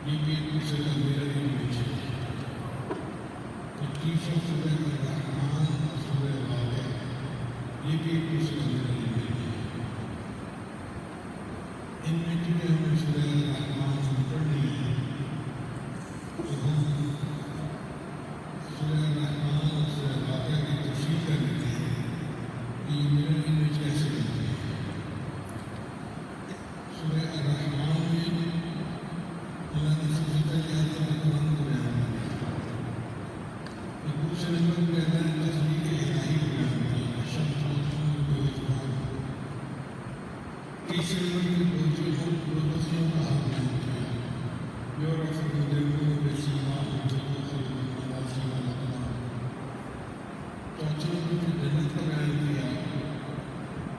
یہ بھی دوسرا میرا امیج ہے کہ تیسرا سورہ الرحمن اور سورہ واقعہ یہ بھی دوسرا میرا امیج ہے۔ ان میں چونکہ ہمیں سورہ الرحمن پڑھنی ہے تو ہم سورہ الرحمن اور سورہ واقعہ کی تفصیل کر لیتے ہیں کہ یہ میرا امیج کیسے بنتا ہے۔ سورہ الرحمن میں اللہ نے سب سے پہلے آیت قرآن کو بیان کیا، اور دوسرے نمبر پہ اللہ نے تخلیق الہی کو بیان کیا، الشمس والقمر بحسبان۔ تیسرے نمبر پہ بستیوں کا حال بیان کیا، یعرف المجرمون بسیماہم تؤخذ بالنواصی والاقدام۔ چوتھے نمبر پہ جنت کا بیان کیا،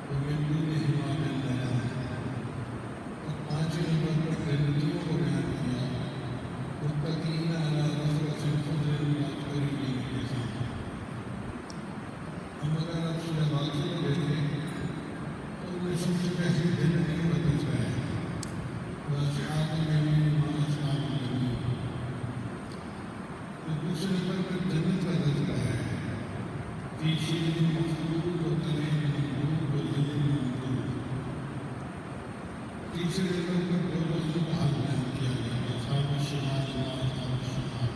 ومن دونہما جنتان۔ اور پانچویں نمبر پر جنتیوں کو بیان کیا، متکئین علی رفرف خضر مقبوضین حسان۔ ہم اگر آپ سورہ واقعہ کو دیکھیں تو ان میں سب سے پہلے جنتیوں کا تذکرہ ہے، واصحاب الیمین ما اصحاب الیمین۔ اور دوسرے نمبر پر جنت کا تذکرہ ہے، فی سدر مخضود وطلح منضود وظل ممدود۔ تیسرے نمبر پر دو بستوں کا حال بیان کیا گیا، اصحاب الشمال ما اصحاب الشمال۔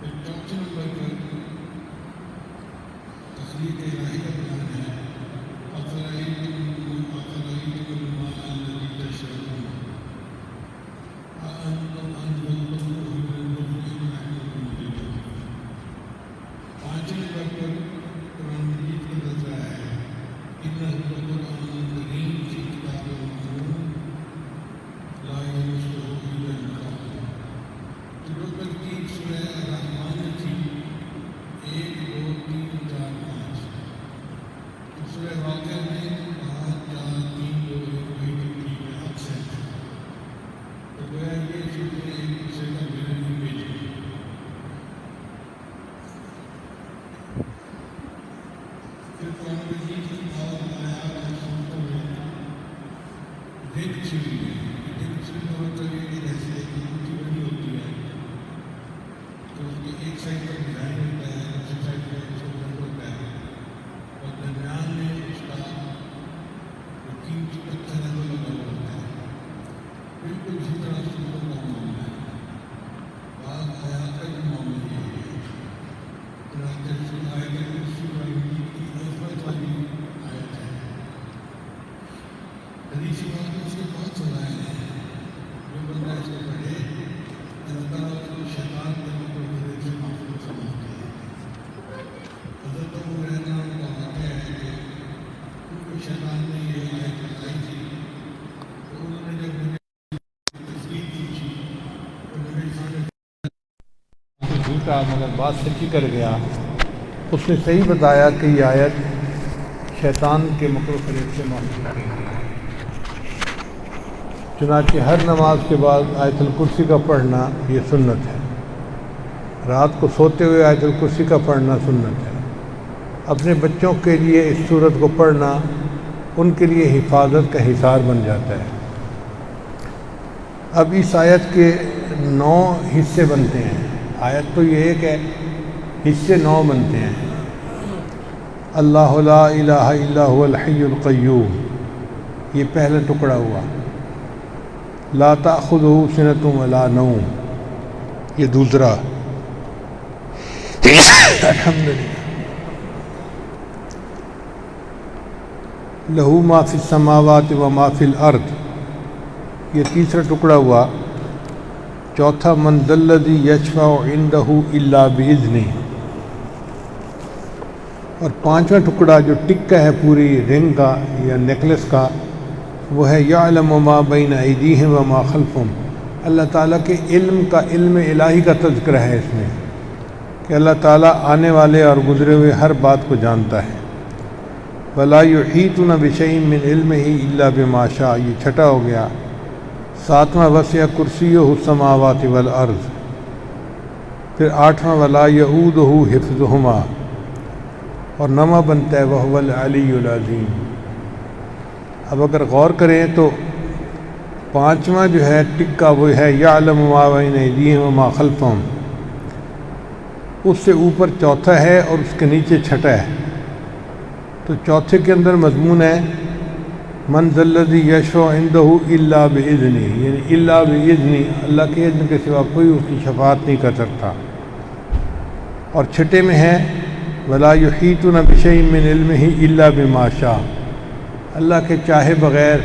پھر چوتھے نمبر پر تخلیق الہی کا بیان ہے، افرأیتم الماء الذی تشربون أأنتم أنزلتموه من المزن أم نحن المنزلون۔ پانچویں نمبر پر قرآن مجید کا تذکرہ ہے، إنه لقرآن کریم فی کتاب مکنون لا یمسہ إلا المطہرون۔ تو ٹوٹل تین سورہ الرحمن میں تھی، 1 2 3 4 5۔ سورہ واقعہ میں 5 4 3 2 1 وہی ڈپٹی میں ایکسنٹ۔ تو گویا یہ چیزیں ایک دوسرے کا mirror image ہے۔ پھر قرآن مجید کی اور آیات اور صورتوں میں رنگ چھڑی ہے۔ رنگ چھڑی کا مطلب یہ کہ جیسے ایک انگوٹھی بنی ہوتی ہے تو اس کے ایک سائڈ پر ڈیزائن ہوتا ہے، دوسری سائڈ پر اس کو رنگ ہوتا ہے، اور درمیان میں اس کا جو قیمتی پتھر ہے وہ لگا ہوا ہوتا ہے۔ بالکل اسی طرح صورتوں کا معاملہ ہے۔ بعض آیات کا بھی معاملہ یہ ہے، چنانچہ آیت کرسی والی کی عظمت والی آیت ہے۔ حدیث بات میں اس کے بہت فضائل ہیں، جو بندہ اس کو پڑھے اللہ تعالیٰ اس کو شیطان کے مطلب سے محفوظ فرماتے ہیں۔ حضرت ابو ہریرہ کا واقعہ ہے کہ ان کو شیطان نے یہ آیت بتائی تھی، تو انہوں نے جب مجھے تصدیق کی تھی تو نبی صلی اللہ علیہ وسلم جھوٹا مگر بات سچی کر گیا، اس نے صحیح بتایا کہ یہ آیت شیطان کے مکر و فریب سے محفوظ کی گئی ہے۔ چنانچہ ہر نماز کے بعد آیت الکرسی کا پڑھنا یہ سنت ہے۔ رات کو سوتے ہوئے آیت الکرسی کا پڑھنا سنت ہے۔ اپنے بچوں کے لیے اس سورت کو پڑھنا ان کے لیے حفاظت کا حصار بن جاتا ہے۔ اب اس آیت کے 9 حصے بنتے ہیں۔ آیت تو یہ ایک ہے، حصے 9 بنتے ہیں۔ اللہ لا الہ الا هو الحی القیوم، یہ پہلا ٹکڑا ہوا۔ لا تأخذہ سنۃ ولا نوم، یہ دوسرا۔ الحمدللہ۔ لہ ما فی السماوات و ما فی الارض، یہ تیسرا ٹکڑا ہوا۔ چوتھا من ذا الذی یشفع عندہ الا بإذنہ، اور پانچواں ٹکڑا جو ٹکا ہے پوری رنگ کا یا نیکلس کا، وہ ہے یعلم ما بین ایدیہم و ما خلفہم۔ اللہ تعالیٰ کے علم کا، علم الہی کا تذکرہ ہے اس میں، کہ اللہ تعالیٰ آنے والے اور گزرے ہوئے ہر بات کو جانتا ہے۔ ولا یحیطون بشیء من علمہ الا بما شاء، یہ چھٹا ہو گیا۔ ساتواں وسع کرسیہ السماوات والارض۔ پھر آٹھواں ولا یؤودہ حفظہما، اور نواں بنتا ہے وہو العلی العظیم۔ اب اگر غور کریں تو پانچواں جو ہے ٹکا وہ ہے یعلم ما بین ایدیہم وما خلفہم، اس سے اوپر چوتھا ہے اور اس کے نیچے چھٹا ہے۔ تو چوتھے کے اندر مضمون ہے من ذا الذی یشفع عندہ الا باذنہ، یعنی الا باذنہ، اللہ کے اذن کے سوا کوئی اس کی شفاعت نہیں کر سکتا۔ اور چھٹے میں ہے ولا یحیطون بشیء من علمہ الا بما شاء، اللہ کے چاہے بغیر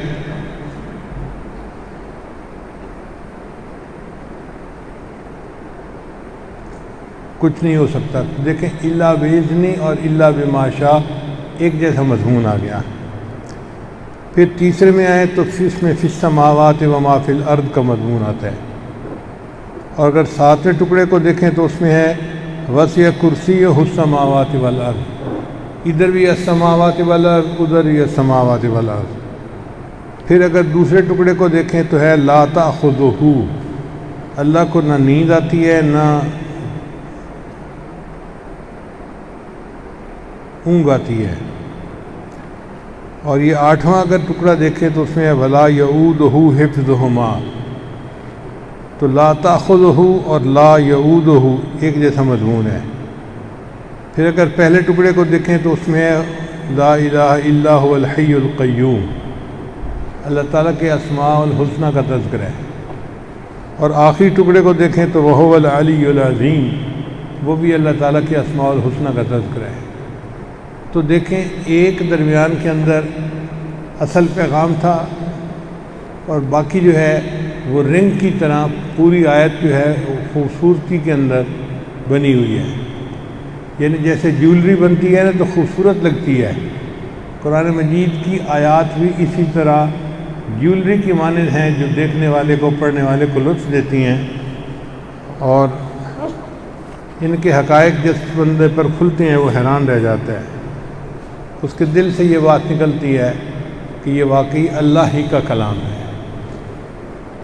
کچھ نہیں ہو سکتا۔ دیکھیں الا باذنہ اور الا بما شاء ایک جیسا مضمون آ گیا۔ پھر تیسرے میں آئے تو اس میں فی السماوات وما فی الارض کا مضمون آتا ہے۔ اور اگر ساتویں ٹکڑے کو دیکھیں تو اس میں ہے وسع کرسیہ السماوات والارض، ادھر بھی السماوات والارض، ادھر بھی السماوات والارض۔ پھر اگر دوسرے ٹکڑے کو دیکھیں تو ہے لا تأخذہ، اللہ کو نہ نیند آتی ہے نہ اونگ آتی ہے۔ اور یہ آٹھواں اگر ٹکڑا دیکھیں تو اس میں ہے ولا یعودہ حفظہما، تو لا تأخذہ اور لا یعودہ ایک جیسا مضمون ہے۔ پھر اگر پہلے ٹکڑے کو دیکھیں تو اس میں ہے لا الہ الا هو الحی القیوم، اللہ تعالیٰ کے اسماء الحسنہ کا تذکرہ ہے۔ اور آخری ٹکڑے کو دیکھیں تو وہو العلی العظیم، وہ بھی اللہ تعالیٰ کے اسماء الحسنہ کا تذکرہ ہے۔ تو دیکھیں ایک درمیان کے اندر اصل پیغام تھا، اور باقی جو ہے وہ رنگ کی طرح پوری آیت جو ہے وہ خوبصورتی کے اندر بنی ہوئی ہے، یعنی جیسے جیولری بنتی ہے نا تو خوبصورت لگتی ہے، قرآن مجید کی آیات بھی اسی طرح جیولری کی مانند ہیں جو دیکھنے والے کو، پڑھنے والے کو لطف دیتی ہیں، اور ان کے حقائق جس بندے پر کھلتے ہیں وہ حیران رہ جاتا ہے، اس کے دل سے یہ بات نکلتی ہے کہ یہ واقعی اللہ ہی کا کلام ہے۔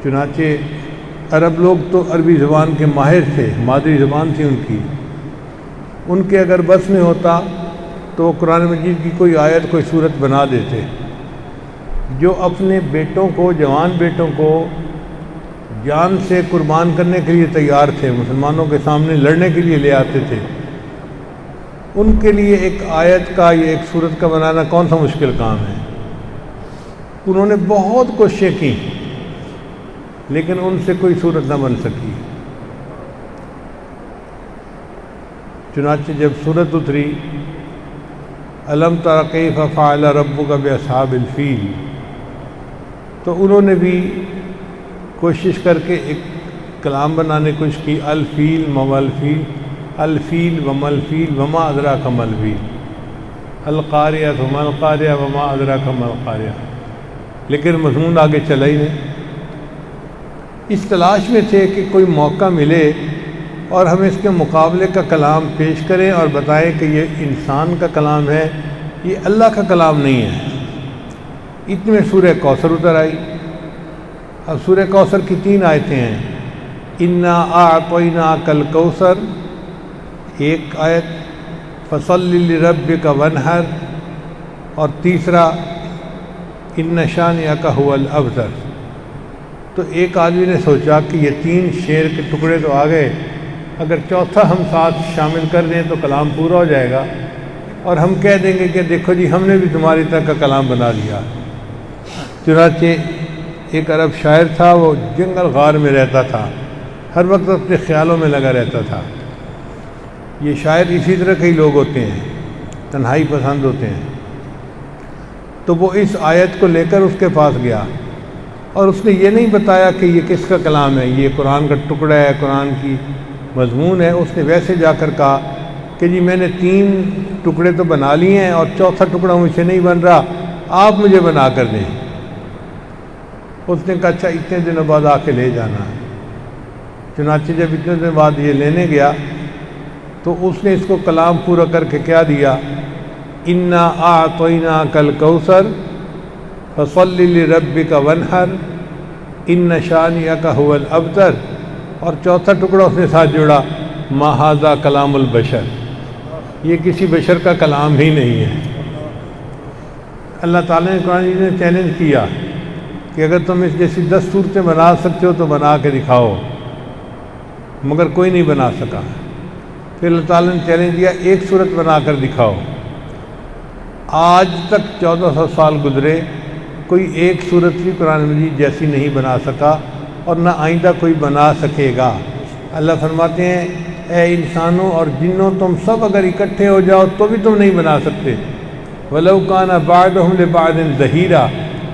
چنانچہ عرب لوگ تو عربی زبان کے ماہر تھے، مادری زبان تھی ان کی، ان کے اگر بس میں ہوتا تو وہ قرآن مجید کی کوئی آیت، کوئی صورت بنا دیتے۔ جو اپنے بیٹوں کو، جوان بیٹوں کو جان سے قربان کرنے کے لیے تیار تھے، مسلمانوں کے سامنے لڑنے کے لیے لے آتے تھے، ان کے لیے ایک آیت کا یا ایک صورت کا بنانا کون سا مشکل کام ہے۔ انہوں نے بہت کوششیں کی لیکن ان سے کوئی صورت نہ بن سکی۔ چنانچہ جب صورت اتری الم تر کیف فعل ربک باصحاب الفیل، تو انہوں نے بھی کوشش کر کے ایک کلام بنانے کی کوشش کی، الفیل مول فیل، الفیل ومل فیل وما ادراک مل فیل، القاریہ وما القاریہ وما ادراک ما القاریہ، لیکن مضمون آگے چلا ہی نہیں۔ اس تلاش میں تھے کہ کوئی موقع ملے اور ہم اس کے مقابلے کا کلام پیش کریں اور بتائیں کہ یہ انسان کا کلام ہے، یہ اللہ کا کلام نہیں ہے۔ اتنے میں سورہ کوثر اتر آئی۔ اب سورہ کوثر کی 3 آیتیں ہیں، انا اعطیناک الکوثر ایک آیت، فصلی لربک وانحر، اور تیسرا ان شانئک هو الابتر۔ تو ایک آدمی نے سوچا کہ یہ 3 شعر کے ٹکڑے تو آ گئے، اگر چوتھا ہم ساتھ شامل کر دیں تو کلام پورا ہو جائے گا، اور ہم کہہ دیں گے کہ دیکھو جی ہم نے بھی تمہاری طرح کا کلام بنا لیا۔ چنانچہ ایک عرب شاعر تھا، وہ جنگل غار میں رہتا تھا، ہر وقت اپنے خیالوں میں لگا رہتا تھا۔ یہ شاعر اسی طرح کے لوگ ہوتے ہیں، تنہائی پسند ہوتے ہیں۔ تو وہ اس آیت کو لے کر اس کے پاس گیا، اور اس نے یہ نہیں بتایا کہ یہ کس کا کلام ہے، یہ قرآن کا ٹکڑا ہے، قرآن کی مضمون ہے۔ اس نے ویسے جا کر کہا کہ جی میں نے 3 ٹکڑے تو بنا لیے ہیں اور چوتھا ٹکڑا مجھ سے نہیں بن رہا، آپ مجھے بنا کر دیں۔ اس نے کہا اچھا اتنے دنوں بعد آ کے لے جانا۔ چنانچہ جب اتنے دن بعد یہ لینے گیا تو اس نے اس کو کلام پورا کر کے کیا دیا، انا اعطیناک الکوثر فصلی لربک وانحر ان شانئک هو الابتر، اور چوتھا ٹکڑا اس نے ساتھ جوڑا ما ھذا کلام البشر، یہ کسی بشر کا کلام ہی نہیں ہے۔ اللہ تعالیٰ نے قرآن میں چیلنج کیا کہ اگر تم اس جیسی 10 صورتیں بنا سکتے ہو تو بنا کے دکھاؤ، مگر کوئی نہیں بنا سکا۔ پھر اللہ تعالیٰ نے چیلنج دیا، ایک صورت بنا کر دکھاؤ۔ آج تک 1400 سال گزرے، کوئی ایک صورت بھی قرآن مجید جیسی نہیں بنا سکا اور نہ آئندہ کوئی بنا سکے گا۔ اللہ فرماتے ہیں اے انسانوں اور جنوں، تم سب اگر اکٹھے ہو جاؤ تو بھی تم نہیں بنا سکتے۔ وَلَوْ كَانَ بَعْضُهُمْ لِبَعْضٍ ظَهِيرًا،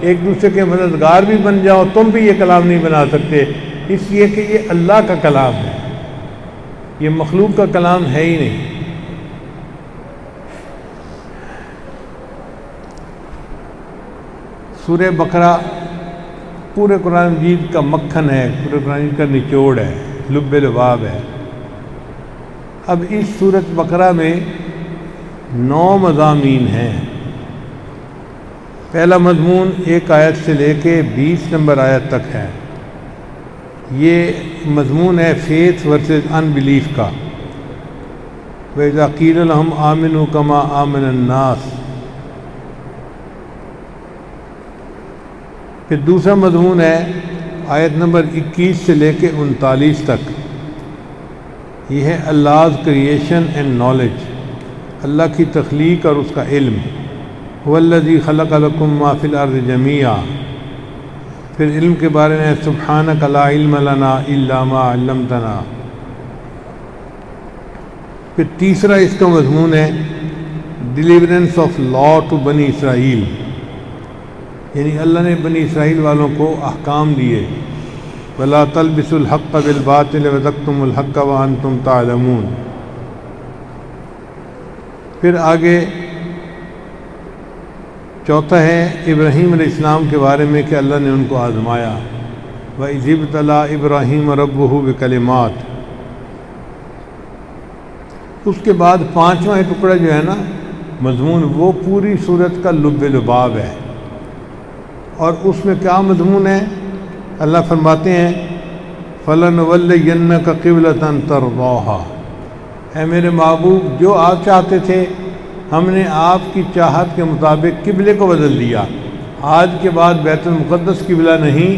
ایک دوسرے کے مددگار بھی بن جاؤ تم بھی یہ کلام نہیں بنا سکتے، اس لیے کہ یہ اللہ کا کلام ہے، یہ مخلوق کا کلام ہے ہی نہیں۔ سورہ بقرہ پورے قرآن مجید کا مکھن ہے، پورے قرآن مجید کا نچوڑ ہے، لب لباب ہے۔ اب اس سورۃ بقرہ میں 9 مضامین ہیں۔ پہلا مضمون 1 آیت سے لے کے 20 نمبر آیت تک ہے، یہ مضمون ہے فیتھ ورسز ان بلیف کا۔ وَإِذَا قِيلَ لَهُمْ آمِنُوا كَمَا آمَنَ النَّاسُ۔ پھر دوسرا مضمون ہے آیت نمبر 21 سے لے کے 39 تک، یہ ہے Allah's creation and knowledge، اللہ کی تخلیق اور اس کا علم۔ هُوَ الَّذِي خَلَقَ لَكُم مَّا فِي الْأَرْضِ جَمِيعًا۔ پھر علم کے بارے میں سبحانک لا علم لنا الا ما علمتنا۔ پھر تیسرا اس کا مضمون ہے ڈیلیورنس آف لا ٹو بنی اسرائیل، یعنی اللہ نے بنی اسرائیل والوں کو احکام دیے، وَلَا تَلْبِسُوا الْحَقَّ بِالْبَاطِلِ وَتَكْتُمُوا الْحَقَّ وَأَنْتُمْ تَعْلَمُونَ۔ پھر آگے چوتھا ہے ابراہیم علیہ السلام کے بارے میں کہ اللہ نے ان کو آزمایا، وَإِذِ ابْتَلَىٰ إِبْرَاهِيمَ رَبُّهُ بِكَلِمَاتٍ۔ اس کے بعد 5واں ٹکڑا جو ہے نا مضمون، وہ پوری صورت کا لب لباب ہے، اور اس میں کیا مضمون ہے؟ اللہ فرماتے ہیں فَلَنُوَلِّيَنَّكَ قِبْلَةً تَرْضَاهَا، اے میرے محبوب جو آپ چاہتے تھے ہم نے آپ کی چاہت کے مطابق قبلے کو بدل دیا۔ آج کے بعد بیت المقدس قبلہ نہیں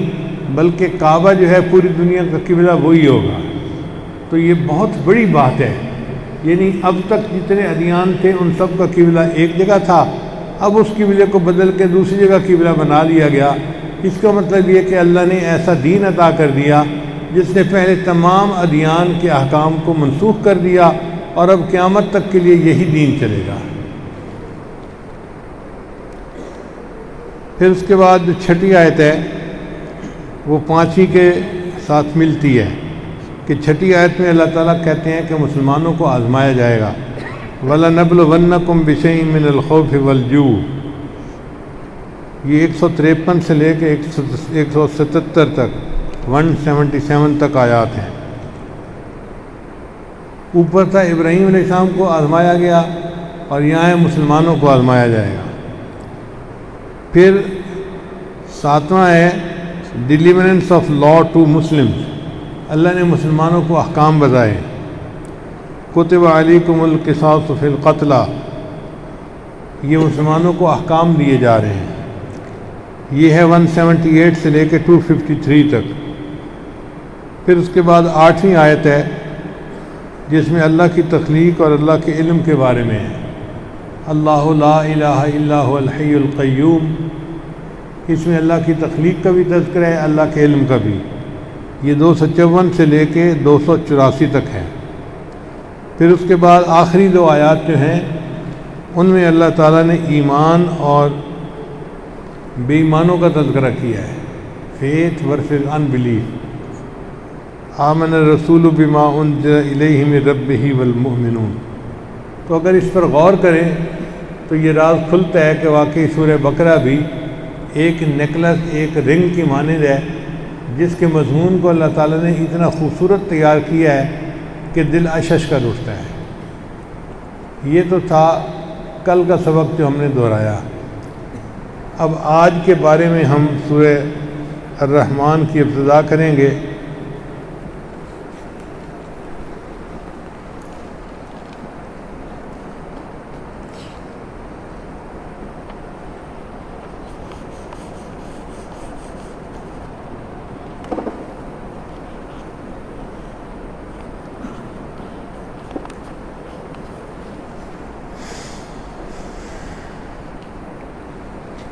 بلکہ کعبہ جو ہے پوری دنیا کا قبلہ وہی ہوگا۔ تو یہ بہت بڑی بات ہے، یعنی اب تک جتنے ادیان تھے ان سب کا قبلہ ایک جگہ تھا، اب اس قبلے کو بدل کے دوسری جگہ قبلہ بنا دیا گیا۔ اس کا مطلب یہ کہ اللہ نے ایسا دین عطا کر دیا جس نے پہلے تمام ادیان کے احکام کو منسوخ کر دیا، اور اب قیامت تک کے لیے یہی دین چلے گا۔ پھر اس کے بعد جو 6ٹھی آیت ہے وہ 5ویں کے ساتھ ملتی ہے کہ 6ٹھی آیت میں اللہ تعالیٰ کہتے ہیں کہ مسلمانوں کو آزمایا جائے گا، وَلَنَبْلُوَنَّكُمْ بِشَيْءٍ مِّنَ الْخَوْفِ وَالْجُوعِ۔ یہ 153 سے لے کے 177 تک 177 تک آیات ہیں۔ اوپر تھا ابراہیم علیہ السلام کو آزمایا گیا، اور یہاں ہے مسلمانوں کو آزمایا جائے گا۔ پھر 7واں ہے deliverance of law to Muslims, اللہ نے مسلمانوں کو احکام بتائے، کتب علیکم القصاص فی القتلى، یہ مسلمانوں کو احکام دیے جا رہے ہیں۔ یہ ہے 178 سے لے کے 253 تک۔ پھر اس کے بعد 8ویں آیت ہے جس میں اللہ کی تخلیق اور اللہ کے علم کے بارے میں ہے، اللہ لا الہ الا هو الحی القیوم۔ اس میں اللہ کی تخلیق کا بھی تذکرہ ہے، اللہ کے علم کا بھی۔ یہ 254 سے لے کے 284 تک ہے۔ پھر اس کے بعد آخری 2 آیات جو ہیں ان میں اللہ تعالیٰ نے ایمان اور بے ایمانوں کا تذکرہ کیا ہے، فیتھ ورسز ان بلیف۔ آمن الرسول بما انزل الیہ من ربہ والمؤمنون۔ تو اگر اس پر غور کریں تو یہ راز کھلتا ہے کہ واقعی سورہ بقرہ بھی ایک نیکلس، ایک رنگ کی مانند ہے، جس کے مضمون کو اللہ تعالیٰ نے اتنا خوبصورت تیار کیا ہے کہ دل اشش کر اٹھتا ہے۔ یہ تو تھا کل کا سبق جو ہم نے دہرایا۔ اب آج کے بارے میں ہم سورہ الرحمن کی ابتدا کریں گے۔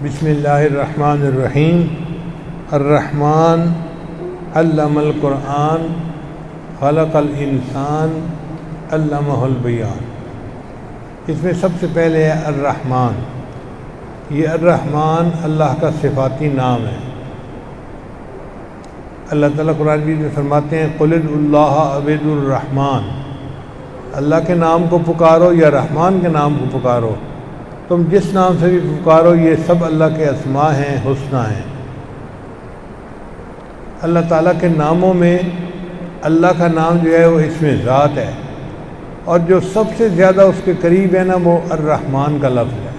بسم اللہ الرحمن الرحیم۔ الرحمن علم القرآن خلق الانسان علمہ البیان۔ اس میں سب سے پہلے ہے الرحمن۔ یہ الرحمن اللہ کا صفاتی نام ہے۔ اللہ تعالیٰ قرآن مجید میں فرماتے ہیں قل ادعوا اللہ عبید الرحمن، اللہ کے نام کو پکارو یا رحمان کے نام کو پکارو، تم جس نام سے بھی پکارو یہ سب اللہ کے اسماء ہیں، حسنہ ہیں۔ اللہ تعالیٰ کے ناموں میں اللہ کا نام جو ہے وہ اسم ذات ہے، اور جو سب سے زیادہ اس کے قریب ہے نا وہ الرحمن کا لفظ ہے۔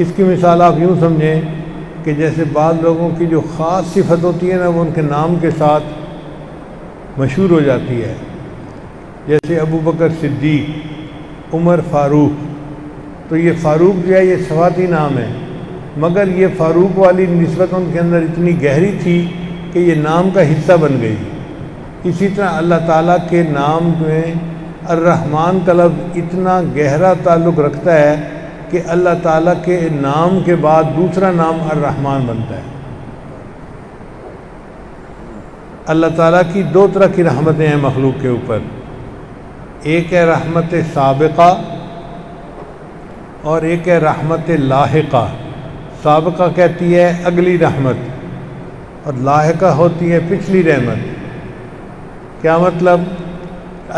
اس کی مثال آپ یوں سمجھیں کہ جیسے بعض لوگوں کی جو خاص صفت ہوتی ہے نا وہ ان کے نام کے ساتھ مشہور ہو جاتی ہے، جیسے ابو بکر صدیق، عمر فاروق۔ تو یہ فاروق جو ہے یہ صفاتی نام ہے، مگر یہ فاروق والی نسبت ان کے اندر اتنی گہری تھی کہ یہ نام کا حصہ بن گئی۔ اسی طرح اللہ تعالیٰ کے نام میں الرحمن کا لفظ اتنا گہرا تعلق رکھتا ہے کہ اللہ تعالیٰ کے نام کے بعد دوسرا نام الرحمن بنتا ہے۔ اللہ تعالیٰ کی دو طرح کی رحمتیں ہیں مخلوق کے اوپر، ایک ہے رحمت سابقہ اور ایک ہے رحمت لاحقہ۔ سابقہ کہتی ہے اگلی رحمت اور لاحقہ ہوتی ہے پچھلی رحمت۔ کیا مطلب؟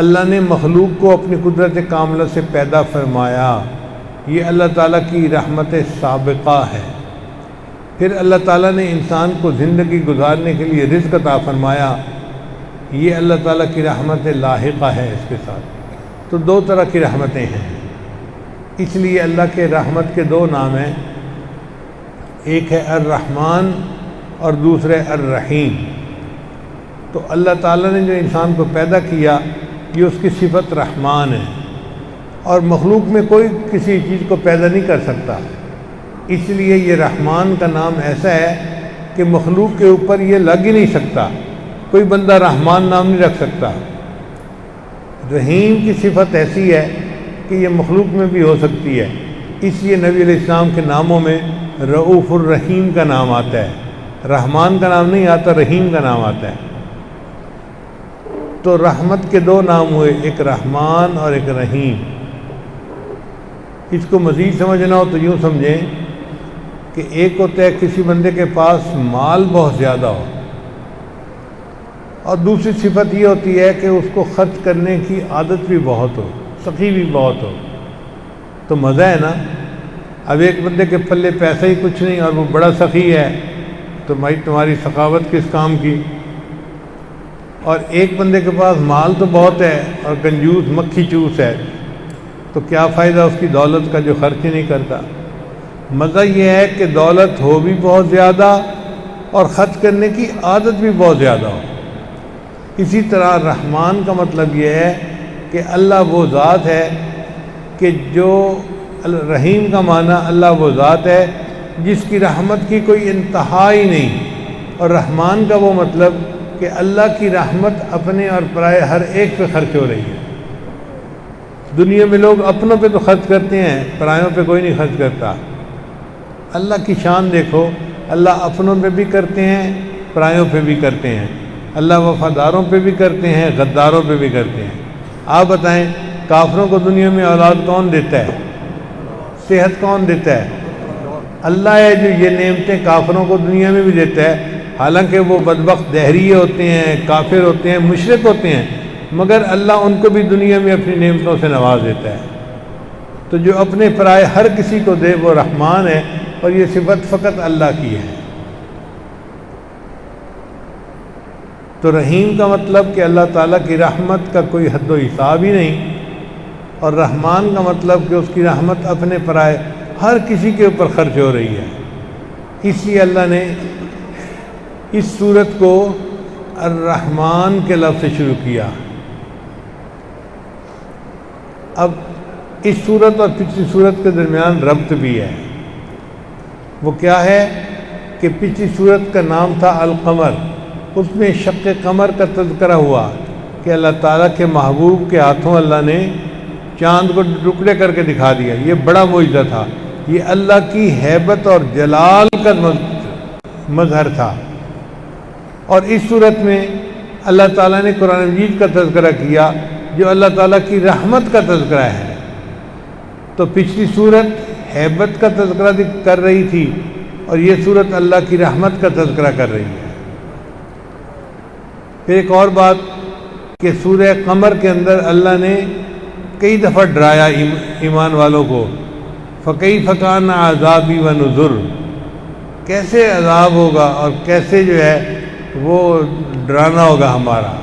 اللہ نے مخلوق کو اپنی قدرت کاملہ سے پیدا فرمایا، یہ اللہ تعالیٰ کی رحمت سابقہ ہے۔ پھر اللہ تعالیٰ نے انسان کو زندگی گزارنے کے لیے رزق عطا فرمایا، یہ اللہ تعالیٰ کی رحمت لاحقہ ہے اس کے ساتھ۔ تو دو طرح کی رحمتیں ہیں، اس لیے اللہ کے رحمت کے دو نام ہیں، ایک ہے الرحمن اور دوسرے الرحیم۔ تو اللہ تعالیٰ نے جو انسان کو پیدا کیا یہ اس کی صفت رحمان ہے، اور مخلوق میں کوئی کسی چیز کو پیدا نہیں کر سکتا، اس لیے یہ رحمان کا نام ایسا ہے کہ مخلوق کے اوپر یہ لگ ہی نہیں سکتا، کوئی بندہ رحمان نام نہیں رکھ سکتا۔ رحیم کی صفت ایسی ہے کہ یہ مخلوق میں بھی ہو سکتی ہے، اس لیے نبی علیہ السلام کے ناموں میں رؤوف الرحیم کا نام آتا ہے، رحمان کا نام نہیں آتا، رحیم کا نام آتا ہے۔ تو رحمت کے دو نام ہوئے، ایک رحمان اور ایک رحیم۔ اس کو مزید سمجھنا ہو تو یوں سمجھیں کہ ایک ہوتا ہے کسی بندے کے پاس مال بہت زیادہ ہو، اور دوسری صفت یہ ہوتی ہے کہ اس کو خرچ کرنے کی عادت بھی بہت ہو، سخی بھی بہت ہو۔ تو مزہ ہے نا۔ اب ایک بندے کے پلے پیسہ ہی کچھ نہیں اور وہ بڑا سخی ہے، تو بھائی تمہاری سخاوت کس کام کی؟ اور ایک بندے کے پاس مال تو بہت ہے اور کنجوس مکھی چوس ہے، تو کیا فائدہ اس کی دولت کا جو خرچ ہی نہیں کرتا؟ مزہ یہ ہے کہ دولت ہو بھی بہت زیادہ اور خرچ کرنے کی عادت بھی بہت زیادہ ہو۔ اسی طرح رحمان کا مطلب یہ ہے کہ اللہ وہ ذات ہے کہ جو رحیم کا معنی اللہ وہ ذات ہے جس کی رحمت کی کوئی انتہا ہی نہیں، اور رحمان کا وہ مطلب کہ اللہ کی رحمت اپنے اور پرائے ہر ایک پہ خرچ ہو رہی ہے۔ دنیا میں لوگ اپنوں پہ تو خرچ کرتے ہیں، پرایوں پہ کوئی نہیں خرچ کرتا۔ اللہ کی شان دیکھو، اللہ اپنوں پہ بھی کرتے ہیں، پرایوں پہ بھی کرتے ہیں، اللہ وفاداروں پہ بھی کرتے ہیں، غداروں پہ بھی کرتے ہیں۔ آپ بتائیں کافروں کو دنیا میں اولاد کون دیتا ہے؟ صحت کون دیتا ہے؟ اللہ ہے جو یہ نعمتیں کافروں کو دنیا میں بھی دیتا ہے، حالانکہ وہ بدبخت دہریے ہوتے ہیں، کافر ہوتے ہیں، مشرک ہوتے ہیں، مگر اللہ ان کو بھی دنیا میں اپنی نعمتوں سے نواز دیتا ہے۔ تو جو اپنے پرائے ہر کسی کو دے وہ رحمان ہے، اور یہ صفت فقط اللہ کی ہے۔ تو رحیم کا مطلب کہ اللہ تعالیٰ کی رحمت کا کوئی حد و حساب ہی نہیں، اور رحمان کا مطلب کہ اس کی رحمت اپنے پرائے ہر کسی کے اوپر خرچ ہو رہی ہے۔ اس لیے اللہ نے اس سورت کو الرحمن کے لفظ سے شروع کیا۔ اب اس سورت اور پچھلی سورت کے درمیان ربط بھی ہے۔ وہ کیا ہے کہ پچھلی سورت کا نام تھا القمر، اس میں شق قمر کا تذکرہ ہوا کہ اللہ تعالیٰ کے محبوب کے ہاتھوں اللہ نے چاند کو ٹکڑے کر کے دکھا دیا، یہ بڑا معجزہ تھا۔ یہ اللہ کی ہیبت اور جلال کا مظہر تھا۔ اور اس صورت میں اللہ تعالیٰ نے قرآن مجید کا تذکرہ کیا جو اللہ تعالیٰ کی رحمت کا تذکرہ ہے۔ تو پچھلی صورت ہیبت کا تذکرہ کر رہی تھی اور یہ صورت اللہ کی رحمت کا تذکرہ کر رہی ہے۔ پھر ایک اور بات کہ سورہ قمر کے اندر اللہ نے کئی دفعہ ڈرایا ایمان والوں کو، فَكَيْفَ كَانَ عَذَابِي وَنُذُرِ، کیسے عذاب ہوگا اور کیسے جو ہے وہ ڈرانا ہوگا ہمارا۔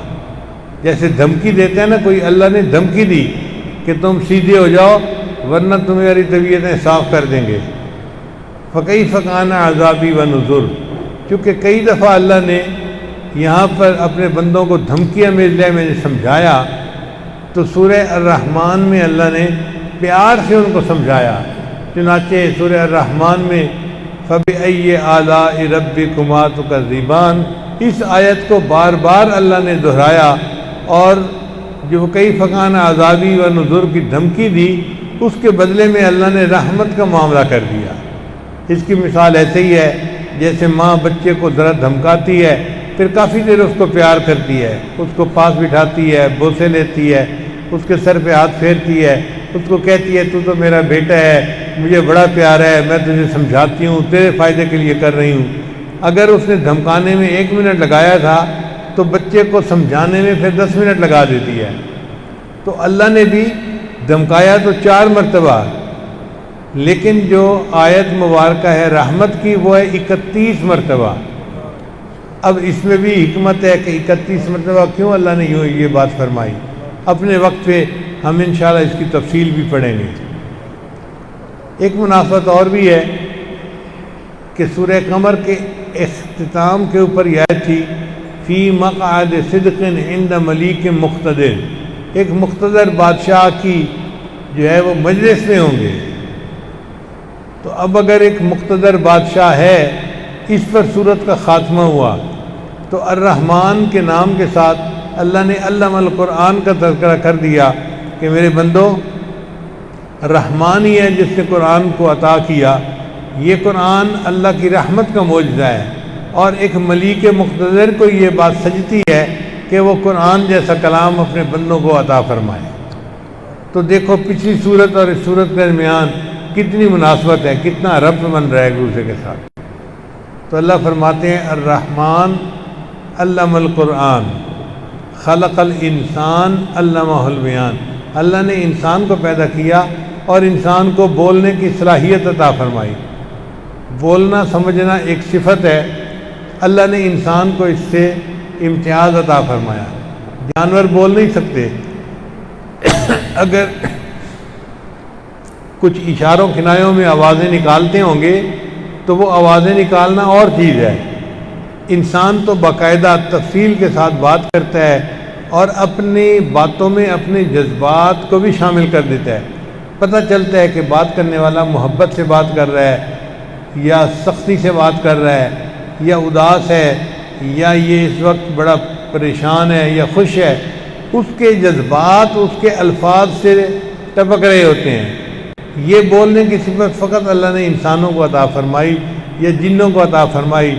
جیسے دھمکی دیتے ہیں نا کوئی، اللہ نے دھمکی دی کہ تم سیدھے ہو جاؤ ورنہ تمہاری طبیعتیں صاف کر دیں گے۔ فَكَيْفَ كَانَ عَذَابِي وَنُذُرِ، چونکہ کئی دفعہ اللہ نے یہاں پر اپنے بندوں کو دھمکیاں میں سمجھایا، تو سورہ الرحمن میں اللہ نے پیار سے ان کو سمجھایا۔ چنانچہ سورہ الرحمن میں فَبِأَيِّ آلَاءِ رَبِّكُمَا تُكَذِّبَانِ، اس آیت کو بار بار اللہ نے دہرایا، اور جو کیف کان عذابی و نذر کی دھمکی دی اس کے بدلے میں اللہ نے رحمت کا معاملہ کر دیا۔ اس کی مثال ایسے ہی ہے جیسے ماں بچے کو ذرا دھمکاتی ہے، پھر کافی دیر اس کو پیار کرتی ہے، اس کو پاس بٹھاتی ہے، بوسے لیتی ہے، اس کے سر پہ ہاتھ پھیرتی ہے، اس کو کہتی ہے تو میرا بیٹا ہے، مجھے بڑا پیار ہے، میں تجھے سمجھاتی ہوں، تیرے فائدے کے لیے کر رہی ہوں۔ اگر اس نے دھمکانے میں 1 منٹ لگایا تھا تو بچے کو سمجھانے میں پھر 10 منٹ لگا دیتی ہے۔ تو اللہ نے بھی دھمکایا تو 4 مرتبہ، لیکن جو آیت مبارکہ ہے رحمت کی وہ ہے 31 مرتبہ۔ اب اس میں بھی حکمت ہے کہ 31 مرتبہ کیوں اللہ نے یوں یہ بات فرمائی۔ اپنے وقت پہ ہم انشاءاللہ اس کی تفصیل بھی پڑھیں گے۔ ایک مناسبت اور بھی ہے کہ سورہ قمر کے اختتام کے اوپر یہ آیت تھی فی مقعد صدق عند ملیک مقتدر، ایک مقتدر بادشاہ کی جو ہے وہ مجلس میں ہوں گے۔ تو اب اگر ایک مقتدر بادشاہ ہے اس پر سورت کا خاتمہ ہوا تو الرحمن کے نام کے ساتھ اللہ نے علم القرآن کا تذکرہ کر دیا کہ میرے بندو رحمان ہی ہے جس نے قرآن کو عطا کیا، یہ قرآن اللہ کی رحمت کا معجزہ ہے، اور ایک ملیک مقتدر کو یہ بات سجتی ہے کہ وہ قرآن جیسا کلام اپنے بندوں کو عطا فرمائے۔ تو دیکھو پچھلی صورت اور اس صورت کے درمیان کتنی مناسبت ہے، کتنا ربط بن رہا ہے ایک دوسرے کے ساتھ۔ تو اللہ فرماتے ہیں الرحمن علم القرآن خلق الانسان علمہ البیان، اللہ نے انسان کو پیدا کیا اور انسان کو بولنے کی صلاحیت عطا فرمائی۔ بولنا سمجھنا ایک صفت ہے، اللہ نے انسان کو اس سے امتیاز عطا فرمایا۔ جانور بول نہیں سکتے، اگر کچھ اشاروں کنایوں میں آوازیں نکالتے ہوں گے تو وہ آوازیں نکالنا اور چیز ہے۔ انسان تو باقاعدہ تفصیل کے ساتھ بات کرتا ہے اور اپنی باتوں میں اپنے جذبات کو بھی شامل کر دیتا ہے۔ پتہ چلتا ہے کہ بات کرنے والا محبت سے بات کر رہا ہے یا سختی سے بات کر رہا ہے یا اداس ہے یا یہ اس وقت بڑا پریشان ہے یا خوش ہے، اس کے جذبات اس کے الفاظ سے ٹپک رہے ہوتے ہیں۔ یہ بولنے کی صفت فقط اللہ نے انسانوں کو عطا فرمائی یا جنوں کو عطا فرمائی،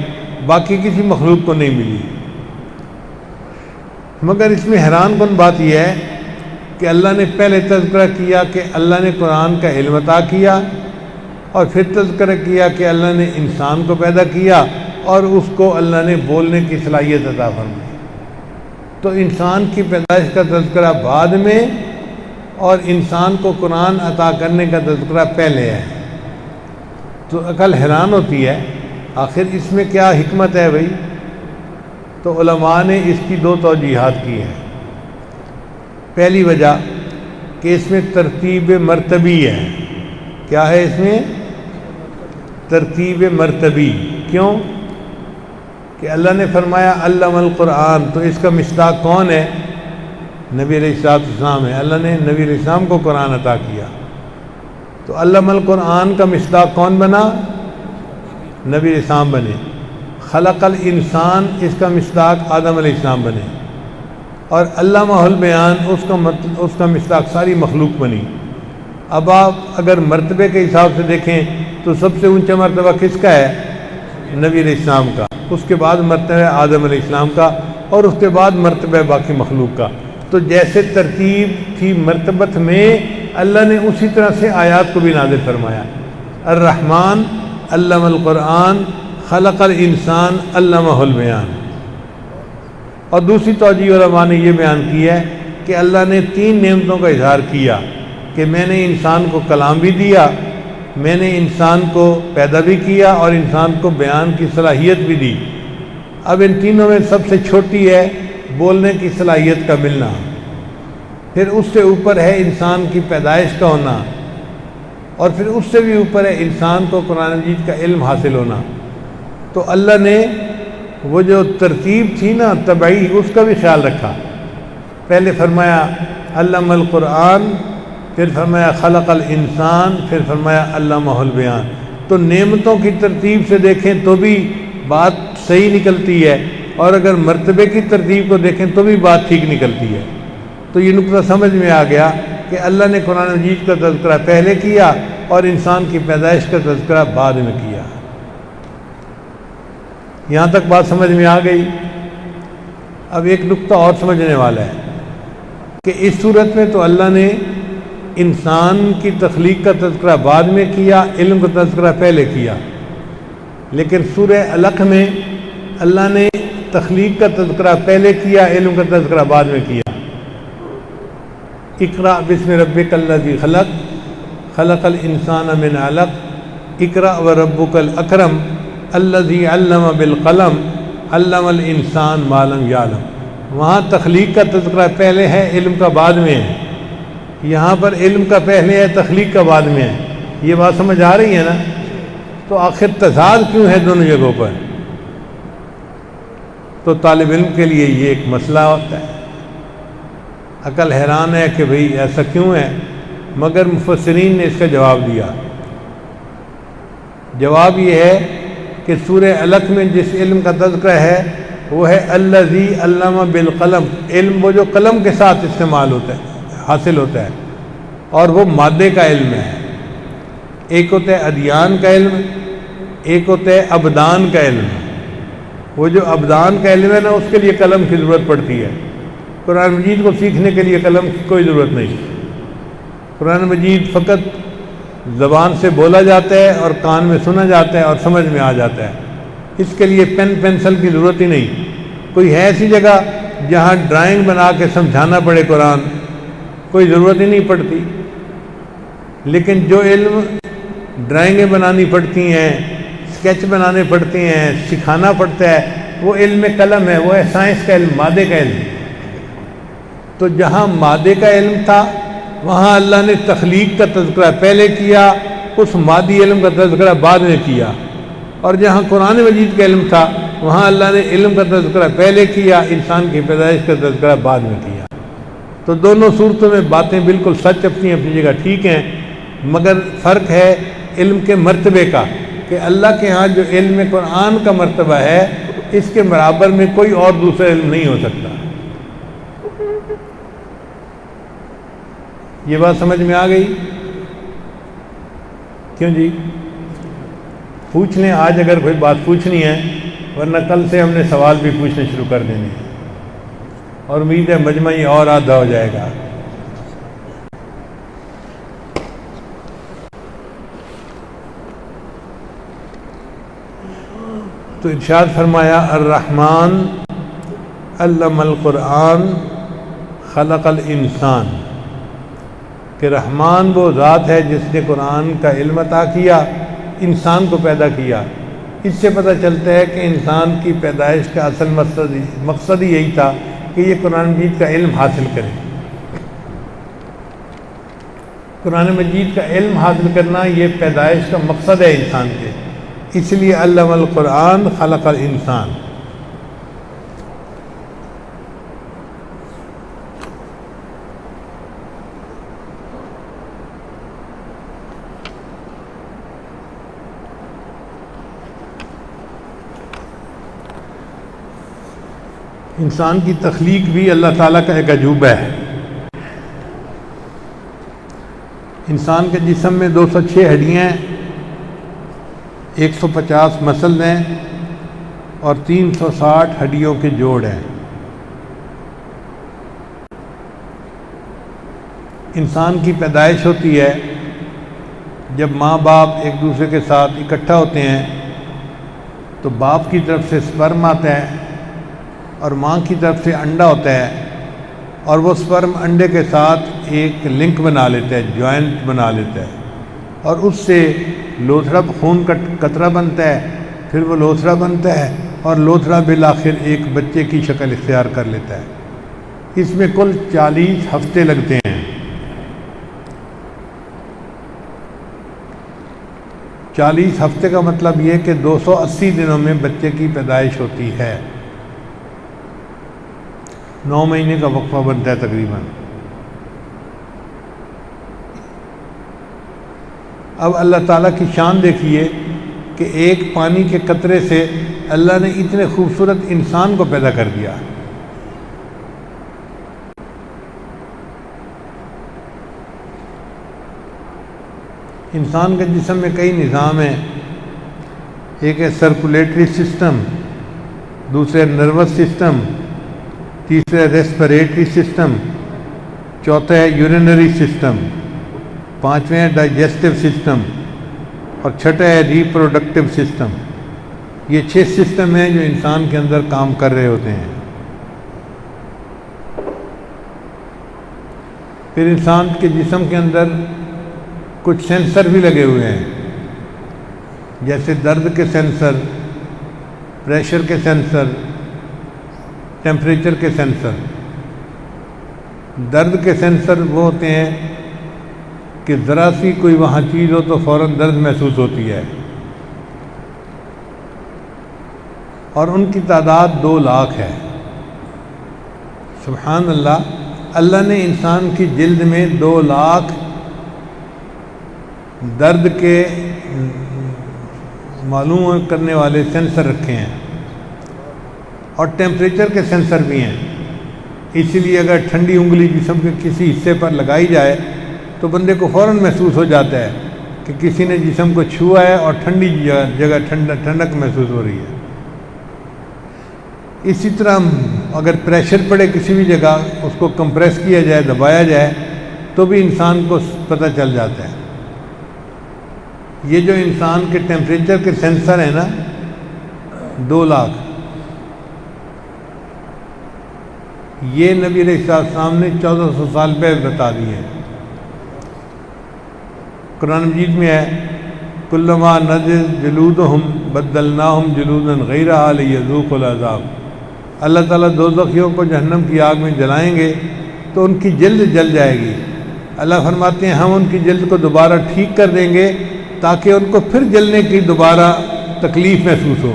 باقی کسی مخلوق کو نہیں ملی۔ مگر اس میں حیران کن بات یہ ہے کہ اللہ نے پہلے تذکرہ کیا کہ اللہ نے قرآن کا علم عطا کیا، اور پھر تذکرہ کیا کہ اللہ نے انسان کو پیدا کیا اور اس کو اللہ نے بولنے کی صلاحیت عطا فرمائی۔ تو انسان کی پیدائش کا تذکرہ بعد میں اور انسان کو قرآن عطا کرنے کا تذکرہ پہلے ہے۔ تو عقل حیران ہوتی ہے آخر اس میں کیا حکمت ہے بھائی؟ تو علماء نے اس کی 2 توجیحات کی ہیں۔ پہلی وجہ کہ اس میں ترتیب مرتبی ہے۔ کیا ہے اس میں؟ ترتیب مرتبی۔ کیوں؟ کہ اللہ نے فرمایا علم القرآن، تو اس کا مصداق کون ہے؟ نبی علیہ السلام ہے۔ اللہ نے نبی علیہ السلام کو قرآن عطا کیا، تو علم القرآن کا مصداق کون بنا؟ نبی علیہ السلام بنے۔ خلق الانسان، اس کا مصداق آدم علیہ السلام بنے، اور علامہ البیان اس کا مصداق ساری مخلوق بنی۔ اب آپ اگر مرتبے کے حساب سے دیکھیں تو سب سے اونچا مرتبہ کس کا ہے؟ نبی علیہ السلام کا، اس کے بعد مرتبہ آدم علیہ السلام کا، اور اس کے بعد مرتبہ باقی مخلوق کا۔ تو جیسے ترتیب تھی مرتبت میں، اللہ نے اسی طرح سے آیات کو بھی نازل فرمایا۔ الرحمن علم القرآن خلق الانسان علمہ البیان۔ اور دوسری توجیہ علماء نے یہ بیان کی ہے کہ اللہ نے 3 نعمتوں کا اظہار کیا کہ میں نے انسان کو کلام بھی دیا، میں نے انسان کو پیدا بھی کیا، اور انسان کو بیان کی صلاحیت بھی دی۔ اب ان تینوں میں سب سے چھوٹی ہے بولنے کی صلاحیت کا ملنا، پھر اس سے اوپر ہے انسان کی پیدائش کا ہونا، اور پھر اس سے بھی اوپر ہے انسان کو قرآن مجید کا علم حاصل ہونا۔ تو اللہ نے وہ جو ترتیب تھی نا طبعی، اس کا بھی خیال رکھا۔ پہلے فرمایا علم القرآن، پھر فرمایا خلق الانسان، پھر فرمایا علمہ البیان۔ تو نعمتوں کی ترتیب سے دیکھیں تو بھی بات صحیح نکلتی ہے، اور اگر مرتبے کی ترتیب کو دیکھیں تو بھی بات ٹھیک نکلتی ہے۔ تو یہ نقطہ سمجھ میں آ گیا کہ اللہ نے قرآن مجید کا تذکرہ پہلے کیا اور انسان کی پیدائش کا تذکرہ بعد میں کیا۔ یہاں تک بات سمجھ میں آ گئی۔ اب ایک نقطہ اور سمجھنے والا ہے کہ اس صورت میں تو اللہ نے انسان کی تخلیق کا تذکرہ بعد میں کیا، علم کا تذکرہ پہلے کیا، لیکن سورہ علق میں اللہ نے تخلیق کا تذکرہ پہلے کیا، علم کا تذکرہ بعد میں کیا۔ اقرأ بسم ربک الذی خلق خلق الانسان من علق اقرأ وربک الاکرم الذی علم بالقلم علم الانسان ما لم یعلم۔ وہاں تخلیق کا تذکرہ پہلے ہے، علم کا بعد میں ہے۔ یہاں پر علم کا پہلے ہے، تخلیق کا بعد میں ہے۔ یہ بات سمجھ آ رہی ہے نا؟ تو آخر تضاد کیوں ہے دونوں جگہوں پر؟ تو طالب علم کے لیے یہ ایک مسئلہ ہوتا ہے، عقل حیران ہے کہ بھئی ایسا کیوں ہے، مگر مفسرین نے اس کا جواب دیا۔ جواب یہ ہے کہ سورہ علق میں جس علم کا تذکرہ ہے وہ ہے الذی علم بالقلم، علم وہ جو قلم کے ساتھ استعمال ہوتا ہے، حاصل ہوتا ہے، اور وہ مادے کا علم ہے۔ ایک ہوتا ہے ادیان کا علم، ایک ہوتا ہے ابدان کا علم۔ وہ جو ابدان کا علم ہے نا، اس کے لیے قلم کی ضرورت پڑتی ہے۔ قرآن مجید کو سیکھنے کے لیے قلم کی کوئی ضرورت نہیں۔ قرآن مجید فقط زبان سے بولا جاتا ہے اور کان میں سنا جاتا ہے اور سمجھ میں آ جاتا ہے۔ اس کے لیے پین پینسل کی ضرورت ہی نہیں۔ کوئی ہے ایسی جگہ جہاں ڈرائنگ بنا کے سمجھانا پڑے قرآن، کوئی ضرورت ہی نہیں پڑتی۔ لیکن جو علم ڈرائنگیں بنانی پڑتی ہیں، اسکیچ بنانے پڑتے ہیں، سکھانا پڑتا ہے، وہ علم قلم ہے، وہ ہے سائنس کا علم، مادے کا علم۔ تو جہاں مادے کا علم تھا وہاں اللہ نے تخلیق کا تذکرہ پہلے کیا، اس مادی علم کا تذکرہ بعد میں کیا، اور جہاں قرآن مجید کا علم تھا وہاں اللہ نے علم کا تذکرہ پہلے کیا، انسان کی پیدائش کا تذکرہ بعد میں کیا۔ تو دونوں صورتوں میں باتیں بالکل سچ اپنی جگہ ٹھیک ہیں، مگر فرق ہے علم کے مرتبے کا، کہ اللہ کے ہاں جو علم قرآن کا مرتبہ ہے اس کے برابر میں کوئی اور دوسرا علم نہیں ہو سکتا۔ یہ بات سمجھ میں آ گئی؟ کیوں جی؟ پوچھ لیں آج اگر کوئی بات پوچھنی ہے، ورنہ کل سے ہم نے سوال بھی پوچھنے شروع کر دینے ہیں، اور امید ہے مجمع یہ اور آدھا ہو جائے گا۔ تو ارشاد فرمایا الرحمن علم القرآن خلق الانسان، کہ رحمان وہ ذات ہے جس نے قرآن کا علم عطا کیا، انسان کو پیدا کیا۔ اس سے پتہ چلتا ہے کہ انسان کی پیدائش کا اصل مقصد ہی یہی تھا کہ یہ قرآن مجید کا علم حاصل کرے۔ قرآن مجید کا علم حاصل کرنا یہ پیدائش کا مقصد ہے انسان کے، اس لیے علم القرآن خلق الانسان۔ انسان کی تخلیق بھی اللہ تعالیٰ کا ایک عجوبہ ہے۔ انسان کے جسم میں 206 ہڈیاں ہیں، 150 مسل ہیں اور 360 ہڈیوں کے جوڑ ہیں۔ انسان کی پیدائش ہوتی ہے جب ماں باپ ایک دوسرے کے ساتھ اکٹھا ہوتے ہیں تو باپ کی طرف سے سپرم آتا ہے اور ماں کی طرف سے انڈا ہوتا ہے، اور وہ سپرم انڈے کے ساتھ ایک لنک بنا لیتا ہے، جوائنٹ بنا لیتا ہے، اور اس سے لوتھڑا خون کا قطرہ بنتا ہے، پھر وہ لوتھڑا بنتا ہے اور لوتھڑا بالآخر ایک بچے کی شکل اختیار کر لیتا ہے۔ اس میں کل 40 ہفتے لگتے ہیں۔ 40 ہفتے کا مطلب یہ کہ 280 دنوں میں بچے کی پیدائش ہوتی ہے، 9 مہینے کا وقفہ بنتا ہے تقریباً۔ اب اللہ تعالیٰ کی شان دیکھیے کہ ایک پانی کے قطرے سے اللہ نے اتنے خوبصورت انسان کو پیدا کر دیا۔ انسان کے جسم میں کئی نظام ہیں، ایک ہے سرکولیٹری سسٹم، دوسرے نروس سسٹم، تیسرا ریسپریٹری سسٹم، چوتھا ہے یورینری سسٹم، پانچویں ہے ڈائجسٹو سسٹم اور چھٹا ہے ریپروڈکٹیو سسٹم۔ یہ 6 سسٹم ہیں جو انسان کے اندر کام کر رہے ہوتے ہیں۔ پھر انسان کے جسم کے اندر کچھ سینسر بھی لگے ہوئے ہیں، جیسے درد کے سینسر، پریشر کے سینسر، ٹیمپریچر کے سینسر۔ درد کے سینسر وہ ہوتے ہیں کہ ذرا سی کوئی وہاں چیز ہو تو فوراً درد محسوس ہوتی ہے، اور ان کی تعداد 2 لاکھ ہے۔ سبحان اللہ، اللہ نے انسان کی جلد میں 2 لاکھ درد کے معلوم کرنے والے سینسر رکھے ہیں، اور ٹیمپریچر کے سینسر بھی ہیں۔ اسی لیے اگر ٹھنڈی انگلی جسم کے کسی حصے پر لگائی جائے تو بندے کو فوراً محسوس ہو جاتا ہے کہ کسی نے جسم کو چھوا ہے اور ٹھنڈی جگہ ٹھنڈک محسوس ہو رہی ہے۔ اسی طرح اگر پریشر پڑے کسی بھی جگہ، اس کو کمپریس کیا جائے، دبایا جائے، تو بھی انسان کو پتہ چل جاتا ہے۔ یہ جو انسان کے ٹیمپریچر کے سینسر ہیں نا، 2 لاکھ، یہ نبی علیہ السلام نے 1400 سال پہلے بتا دیے ہیں۔ قرآن مجید میں ہے کلما نضجت جلودہم بدلناہم جلودا غیرہا لیذوقوا العذاب۔ اللہ تعالیٰ دوزخیوں کو جہنم کی آگ میں جلائیں گے تو ان کی جلد جل جائے گی۔ اللہ فرماتے ہیں ہم ان کی جلد کو دوبارہ ٹھیک کر دیں گے تاکہ ان کو پھر جلنے کی دوبارہ تکلیف محسوس ہو۔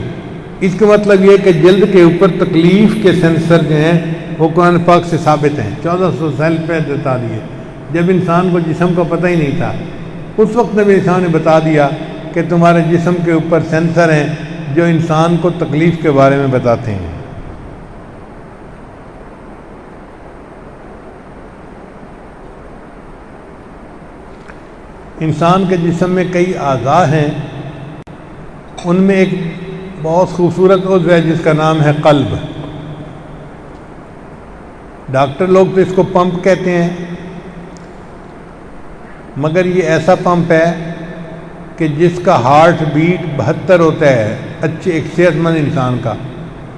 اس کا مطلب یہ کہ جلد کے اوپر تکلیف کے سینسر جو ہیں وہ قرآن پاک سے ثابت ہیں۔ 1400 سال پہلے بتا دیے، جب انسان کو جسم کا پتہ ہی نہیں تھا، اس وقت نبی صاحب نے بتا دیا کہ تمہارے جسم کے اوپر سینسر ہیں جو انسان کو تکلیف کے بارے میں بتاتے ہیں۔ انسان کے جسم میں کئی اعضاء ہیں، ان میں ایک بہت خوبصورت عضو ہے جس کا نام ہے قلب۔ ڈاکٹر لوگ تو اس کو پمپ کہتے ہیں، مگر یہ ایسا پمپ ہے کہ جس کا ہارٹ بیٹ 72 ہوتا ہے اچھے ایک صحت مند انسان کا،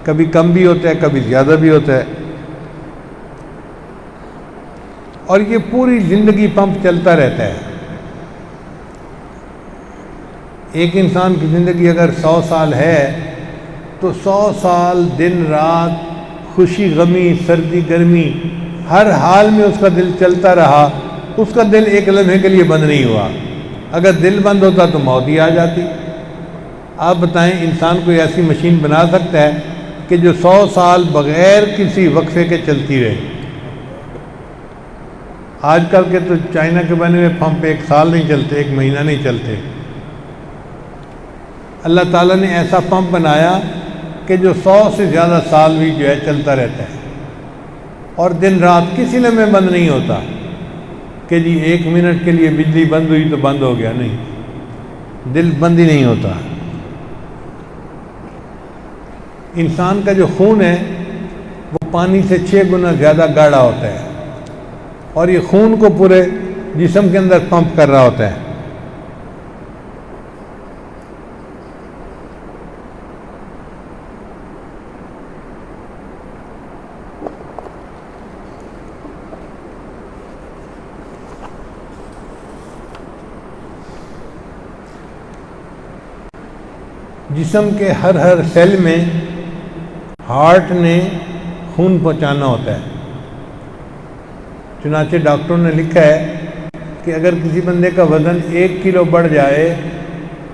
کبھی کم بھی ہوتا ہے کبھی زیادہ بھی ہوتا ہے، اور یہ پوری زندگی پمپ چلتا رہتا ہے۔ ایک انسان کی زندگی اگر 100 سال ہے تو 100 سال دن رات، خوشی غمی، سردی گرمی، ہر حال میں اس کا دل چلتا رہا، اس کا دل ایک لمحے کے لیے بند نہیں ہوا۔ اگر دل بند ہوتا تو موت ہی آ جاتی۔ آپ بتائیں انسان کوئی ایسی مشین بنا سکتا ہے کہ جو 100 سال بغیر کسی وقفے کے چلتی رہے؟ آج کل کے تو چائنا کے بنے ہوئے پمپ 1 سال نہیں چلتے، 1 مہینہ نہیں چلتے۔ اللہ تعالیٰ نے ایسا پمپ بنایا کہ جو 100 سے زیادہ سال بھی جو ہے چلتا رہتا ہے، اور دن رات کسی لمحے بند نہیں ہوتا۔ کہ جی 1 منٹ کے لیے بجلی بند ہوئی تو بند ہو گیا، نہیں، دل بند ہی نہیں ہوتا۔ انسان کا جو خون ہے وہ پانی سے 6 گنا زیادہ گاڑھا ہوتا ہے، اور یہ خون کو پورے جسم کے اندر پمپ کر رہا ہوتا ہے۔ جسم کے ہر سیل میں ہارٹ نے خون پہنچانا ہوتا ہے۔ چنانچہ ڈاکٹروں نے لکھا ہے کہ اگر کسی بندے کا وزن 1 کلو بڑھ جائے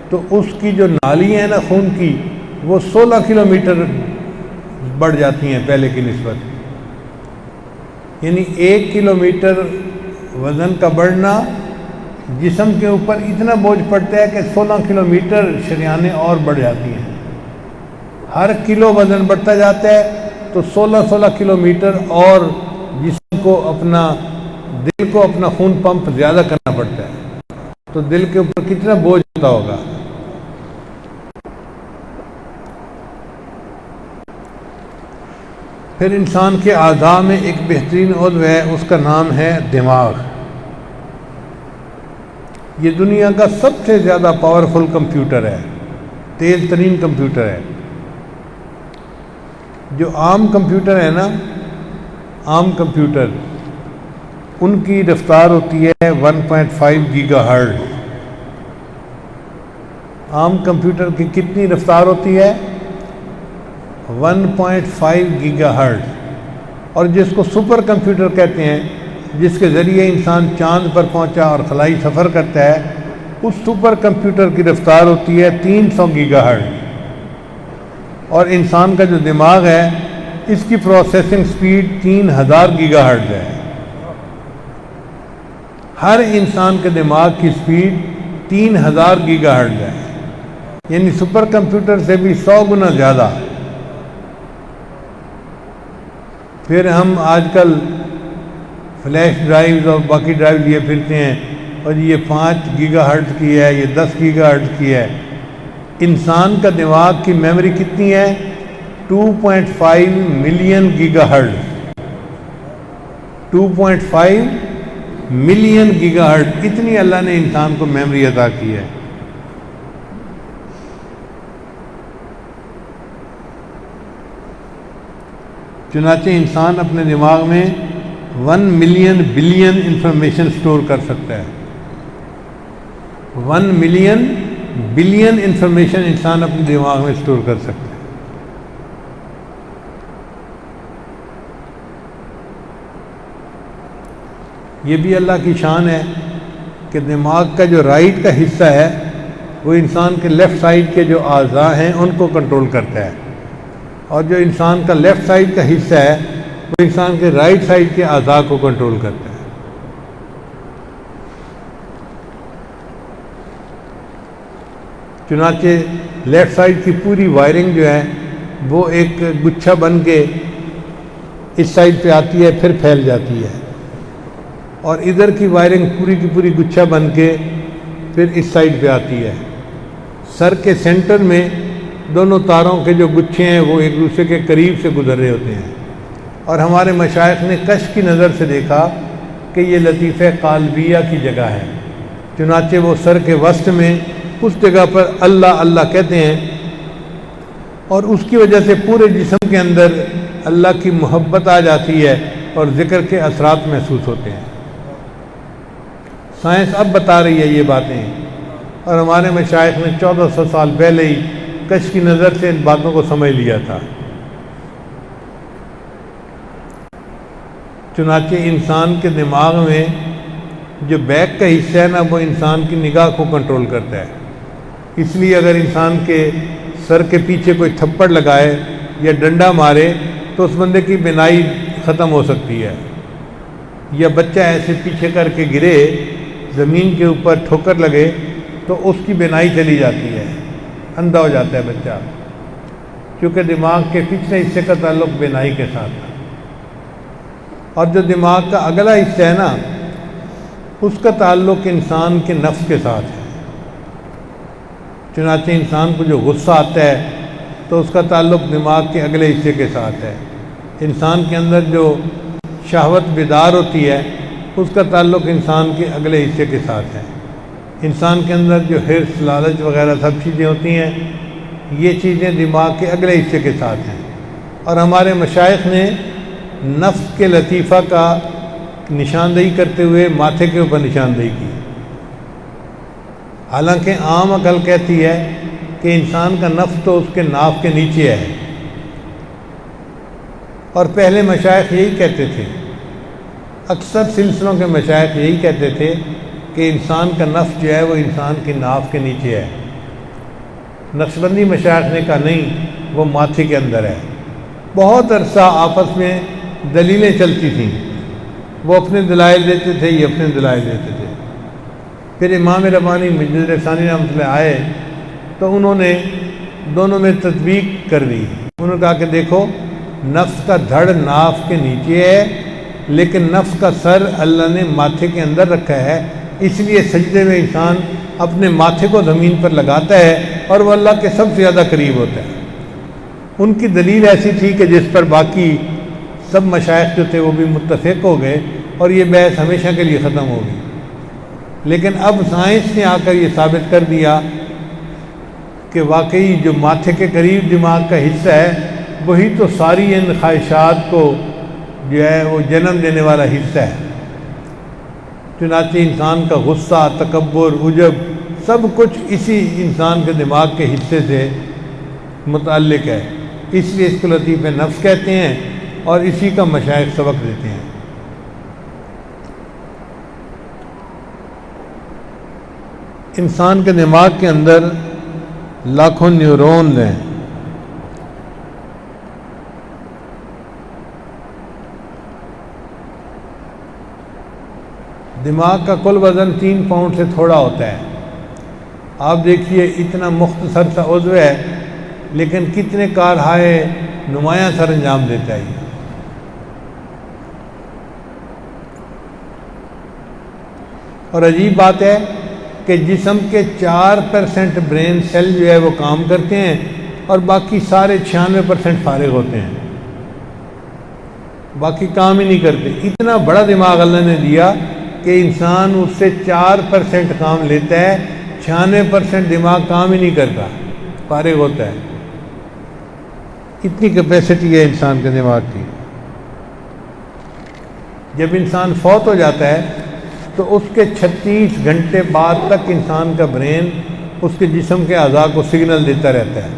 تو اس کی جو نالی ہے نا خون کی، وہ 16 کلومیٹر بڑھ جاتی ہیں پہلے کی نسبت۔ یعنی 1 کلومیٹر وزن کا بڑھنا جسم کے اوپر اتنا بوجھ پڑتا ہے کہ 16 کلومیٹر شریانیں اور بڑھ جاتی ہیں۔ ہر کلو وزن بڑھتا جاتا ہے تو 16 کلومیٹر اور جسم کو دل کو اپنا خون پمپ زیادہ کرنا پڑتا ہے، تو دل کے اوپر کتنا بوجھ ہوتا ہوگا۔ پھر انسان کے اعضاء میں ایک بہترین عضو ہے، اس کا نام ہے دماغ۔ یہ دنیا کا سب سے زیادہ پاورفل کمپیوٹر ہے، تیز ترین کمپیوٹر ہے۔ جو عام کمپیوٹر ہے نا، عام کمپیوٹر، ان کی رفتار ہوتی ہے 1.5 گیگا ہرٹز۔ عام کمپیوٹر کی کتنی رفتار ہوتی ہے؟ 1.5 گیگا ہرٹز۔ اور جس کو سپر کمپیوٹر کہتے ہیں، جس کے ذریعے انسان چاند پر پہنچا اور خلائی سفر کرتا ہے، اس سپر کمپیوٹر کی رفتار ہوتی ہے 300 گیگا ہرٹز۔ اور انسان کا جو دماغ ہے، اس کی پروسیسنگ سپیڈ 3000 گیگا ہرٹز ہے۔ ہر انسان کے دماغ کی سپیڈ 3000 گیگا ہرٹز ہے، یعنی سپر کمپیوٹر سے بھی 100 گنا زیادہ۔ پھر ہم آج کل فلیش ڈرائیوز اور باقی ڈرائیو لیے پھرتے ہیں، اور یہ 5 گیگا ہرٹز کی ہے، یہ 10 گیگا ہرٹز کی ہے۔ انسان کا دماغ کی میموری کتنی ہے؟ 2.5 million gigahertz. 2.5 million gigahertz, اتنی اللہ نے انسان کو میموری عطا کی ہے۔ چنانچہ انسان اپنے دماغ میں 1 ملین بلین انفارمیشن سٹور کر سکتا ہے۔ 1 ملین بلین انفارمیشن انسان اپنے دماغ میں سٹور کر سکتا ہے۔ یہ بھی اللہ کی شان ہے کہ دماغ کا جو رائٹ کا حصہ ہے وہ انسان کے لیفٹ سائیڈ کے جو اعضاء ہیں ان کو کنٹرول کرتا ہے، اور جو انسان کا لیفٹ سائیڈ کا حصہ ہے وہ انسان کے رائٹ سائیڈ کے اعضاء کو کنٹرول کرتا ہے۔ چنانچہ لیفٹ سائیڈ کی پوری وائرنگ جو ہے وہ ایک گچھا بن کے اس سائیڈ پہ آتی ہے، پھر پھیل جاتی ہے، اور ادھر کی وائرنگ پوری کی پوری گچھا بن کے پھر اس سائیڈ پہ آتی ہے۔ سر کے سینٹر میں دونوں تاروں کے جو گچھے ہیں وہ ایک دوسرے کے قریب سے گزر رہے ہوتے ہیں، اور ہمارے مشائخ نے کشف کی نظر سے دیکھا کہ یہ لطیفہ قالبیہ کی جگہ ہے۔ چنانچہ وہ سر کے وسط میں اس جگہ پر اللہ اللہ کہتے ہیں، اور اس کی وجہ سے پورے جسم کے اندر اللہ کی محبت آ جاتی ہے اور ذکر کے اثرات محسوس ہوتے ہیں۔ سائنس اب بتا رہی ہے یہ باتیں، اور ہمارے مشائخ نے 1400 سال پہلے ہی کشف کی نظر سے ان باتوں کو سمجھ لیا تھا۔ چنانچہ انسان کے دماغ میں جو بیک کا حصہ ہے نا وہ انسان کی نگاہ کو کنٹرول کرتا ہے۔ اس لیے اگر انسان کے سر کے پیچھے کوئی تھپڑ لگائے یا ڈنڈا مارے تو اس بندے کی بینائی ختم ہو سکتی ہے، یا بچہ ایسے پیچھے کر کے گرے، زمین کے اوپر ٹھوکر لگے تو اس کی بینائی چلی جاتی ہے، اندھا ہو جاتا ہے بچہ، کیونکہ دماغ کے پچھلے حصے کا تعلق بینائی کے ساتھ ہے۔ اور جو دماغ کا اگلا حصہ ہے نا اس کا تعلق انسان کے نفس کے ساتھ ہے۔ چنانچہ انسان کو جو غصہ آتا ہے تو اس کا تعلق دماغ کے اگلے حصے کے ساتھ ہے۔ انسان کے اندر جو شہوت بیدار ہوتی ہے اس کا تعلق انسان کے اگلے حصے کے ساتھ ہے۔ انسان کے اندر جو حرص، لالچ وغیرہ سب چیزیں ہوتی ہیں، یہ چیزیں دماغ کے اگلے حصے کے ساتھ ہیں۔ اور ہمارے مشائخ نے نفس کے لطیفہ کا نشاندہی کرتے ہوئے ماتھے کے اوپر نشاندہی کی۔ حالانکہ عام عقل کہتی ہے کہ انسان کا نفس تو اس کے ناف کے نیچے ہے، اور پہلے مشائخ یہی کہتے تھے، اکثر سلسلوں کے مشائخ یہی کہتے تھے کہ انسان کا نفس جو ہے وہ انسان کی ناف کے نیچے ہے۔ نقشبندی مشائخ نے کہا نہیں، وہ ماتھے کے اندر ہے۔ بہت عرصہ آپس میں دلیلیں چلتی تھیں، وہ اپنے دلائل دیتے تھے، یہ اپنے دلائل دیتے تھے۔ پھر امام ربانی مجدد ثانی رحمۃ اللہ آئے تو انہوں نے دونوں میں تطبیق کر دی۔ انہوں نے کہا کہ دیکھو، نفس کا دھڑ ناف کے نیچے ہے، لیکن نفس کا سر اللہ نے ماتھے کے اندر رکھا ہے، اس لیے سجدے میں انسان اپنے ماتھے کو زمین پر لگاتا ہے اور وہ اللہ کے سب سے زیادہ قریب ہوتا ہے۔ ان کی دلیل ایسی تھی کہ جس پر باقی سب مشائخ جو تھے وہ بھی متفق ہو گئے اور یہ بحث ہمیشہ کے لیے ختم ہو گئی۔ لیکن اب سائنس نے آ کر یہ ثابت کر دیا کہ واقعی جو ماتھے کے قریب دماغ کا حصہ ہے وہی تو ساری ان خواہشات کو جو ہے وہ جنم دینے والا حصہ ہے۔ چنانچہ انسان کا غصہ، تکبر، عجب سب کچھ اسی انسان کے دماغ کے حصے سے متعلق ہے، اس لیے اس کو لطیف نفس کہتے ہیں اور اسی کا مشائخ سبق دیتے ہیں۔ انسان کے دماغ کے اندر لاکھوں نیورونز ہیں۔ دماغ کا کل وزن 3 پاؤنڈ سے تھوڑا ہوتا ہے۔ آپ دیکھیے اتنا مختصر سا عضو ہے لیکن کتنے کارہائے نمایاں سر انجام دیتا ہے یہ۔ اور عجیب بات ہے کہ جسم کے 4% برین سیل جو ہے وہ کام کرتے ہیں اور باقی سارے 96% فارغ ہوتے ہیں، باقی کام ہی نہیں کرتے۔ اتنا بڑا دماغ اللہ نے دیا کہ انسان اس سے 4% کام لیتا ہے، 96% دماغ کام ہی نہیں کرتا، فارغ ہوتا ہے۔ اتنی کیپیسٹی ہے انسان کے دماغ کی۔ جب انسان فوت ہو جاتا ہے تو اس کے 36 گھنٹے بعد تک انسان کا برین اس کے جسم کے اعضاء کو سگنل دیتا رہتا ہے۔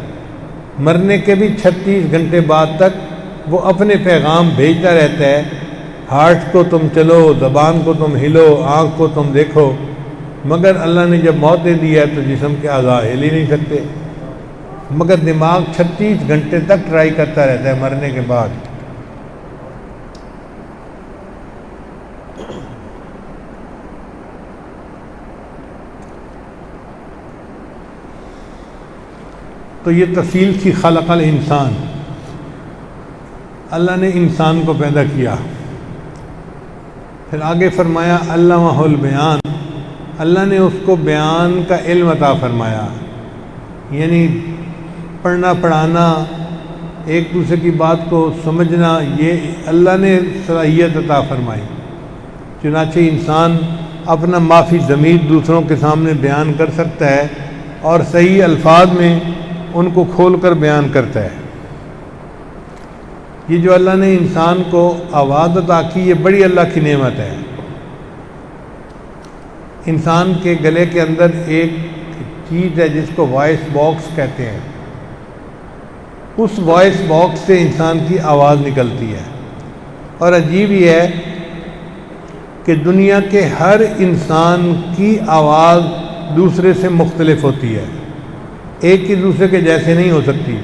مرنے کے بھی 36 گھنٹے بعد تک وہ اپنے پیغام بھیجتا رہتا ہے، ہارٹ کو تم چلو، زبان کو تم ہلو، آنکھ کو تم دیکھو، مگر اللہ نے جب موت دے دی ہے تو جسم کے اعضاء ہل ہی نہیں سکتے، مگر دماغ 36 گھنٹے تک ٹرائی کرتا رہتا ہے مرنے کے بعد۔ تو یہ تفصیل تھی خلق الانسان، اللہ نے انسان کو پیدا کیا۔ پھر آگے فرمایا علمہ البیان، اللہ نے اس کو بیان کا علم عطا فرمایا، یعنی پڑھنا پڑھانا، ایک دوسرے کی بات کو سمجھنا، یہ اللہ نے صلاحیت عطا فرمائی۔ چنانچہ انسان اپنا معافی ضمیر دوسروں کے سامنے بیان کر سکتا ہے اور صحیح الفاظ میں ان کو کھول کر بیان کرتا ہے۔ یہ جو اللہ نے انسان کو آواز عطا کی یہ بڑی اللہ کی نعمت ہے۔ انسان کے گلے کے اندر ایک چیز ہے جس کو وائس باکس کہتے ہیں، اس وائس باکس سے انسان کی آواز نکلتی ہے۔ اور عجیب یہ ہے کہ دنیا کے ہر انسان کی آواز دوسرے سے مختلف ہوتی ہے، ایک ہی دوسرے کے جیسے نہیں ہو سکتی۔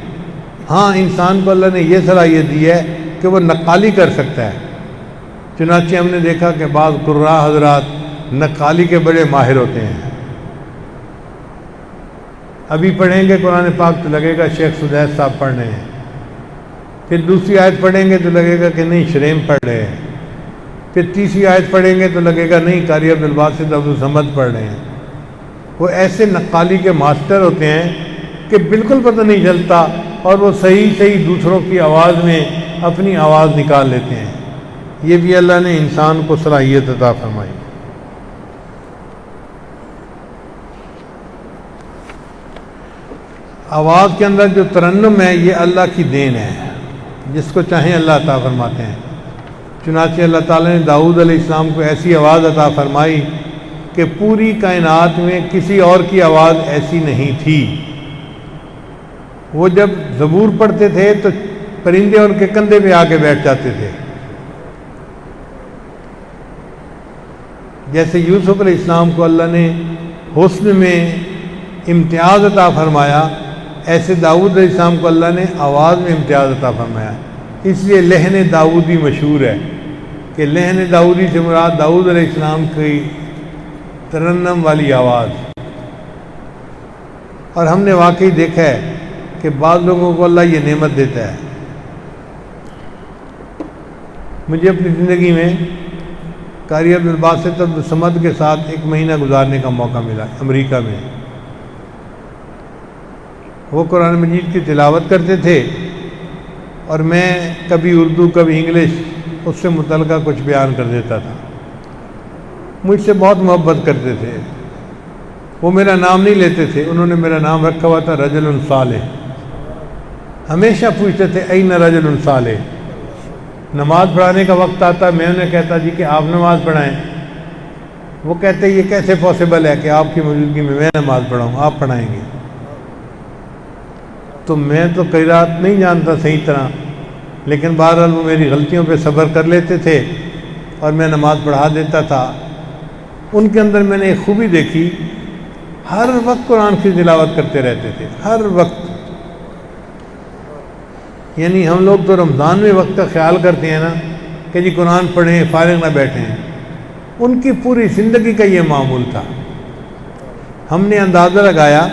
ہاں انسان کو اللہ نے یہ صلاحیت دی ہے کہ وہ نقالی کر سکتا ہے۔ چنانچہ ہم نے دیکھا کہ بعض قراء حضرات نقالی کے بڑے ماہر ہوتے ہیں۔ ابھی پڑھیں گے قرآن پاک تو لگے گا شیخ سدیس صاحب پڑھ رہے ہیں، پھر دوسری آیت پڑھیں گے تو لگے گا کہ نہیں شریم پڑھ رہے ہیں۔ پھر تیسری آیت پڑھیں گے تو لگے گا نہیں قاری عبدالباسط عبدالصمد پڑھ رہے ہیں۔ وہ ایسے نقالی کے ماسٹر ہوتے ہیں کہ بالکل پتہ نہیں چلتا، اور وہ صحیح دوسروں کی آواز میں اپنی آواز نکال لیتے ہیں۔ یہ بھی اللہ نے انسان کو صلاحیت عطا فرمائی۔ آواز کے اندر جو ترنم ہے یہ اللہ کی دین ہے، جس کو چاہیں اللہ عطا فرماتے ہیں۔ چنانچہ اللہ تعالیٰ نے داؤد علیہ السلام کو ایسی آواز عطا فرمائی کہ پوری کائنات میں کسی اور کی آواز ایسی نہیں تھی۔ وہ جب زبور پڑھتے تھے تو پرندے ان کے کندھے پہ آ کے بیٹھ جاتے تھے۔ جیسے یوسف علیہ السلام کو اللہ نے حسن میں امتیاز عطا فرمایا، ایسے داؤد علیہ السلام کو اللہ نے آواز میں امتیاز عطا فرمایا۔ اس لیے لحن داؤدی مشہور ہے کہ لحن داؤدی سے مراد داؤد علیہ السلام کی ترنم والی آواز۔ اور ہم نے واقعی دیکھا ہے کہ بعض لوگوں کو اللہ یہ نعمت دیتا ہے۔ مجھے اپنی زندگی میں قاری عبدالباسط عبدالصمد کے ساتھ 1 مہینہ گزارنے کا موقع ملا امریکہ میں۔ وہ قرآن مجید کی تلاوت کرتے تھے اور میں کبھی اردو کبھی انگلش اس سے متعلقہ کچھ بیان کر دیتا تھا۔ مجھ سے بہت محبت کرتے تھے، وہ میرا نام نہیں لیتے تھے، انہوں نے میرا نام رکھا ہوا تھا رجل صالح۔ ہمیشہ پوچھتے تھے این رجل صالح۔ نماز پڑھانے کا وقت آتا میں انہیں کہتا جی کہ آپ نماز پڑھائیں۔ وہ کہتے یہ کیسے پاسبل ہے کہ آپ کی موجودگی میں نماز پڑھاؤں، آپ پڑھائیں گے؟ تو میں تو قرات نہیں جانتا صحیح طرح، لیکن بہرحال وہ میری غلطیوں پہ صبر کر لیتے تھے اور میں نماز پڑھا دیتا تھا۔ ان کے اندر میں نے ایک خوبی دیکھی، ہر وقت قرآن کی تلاوت کرتے رہتے تھے، ہر وقت۔ یعنی ہم لوگ تو رمضان میں وقت کا خیال کرتے ہیں نا کہ جی قرآن پڑھیں فارغ نہ بیٹھیں، ان کی پوری زندگی کا یہ معمول تھا۔ ہم نے اندازہ لگایا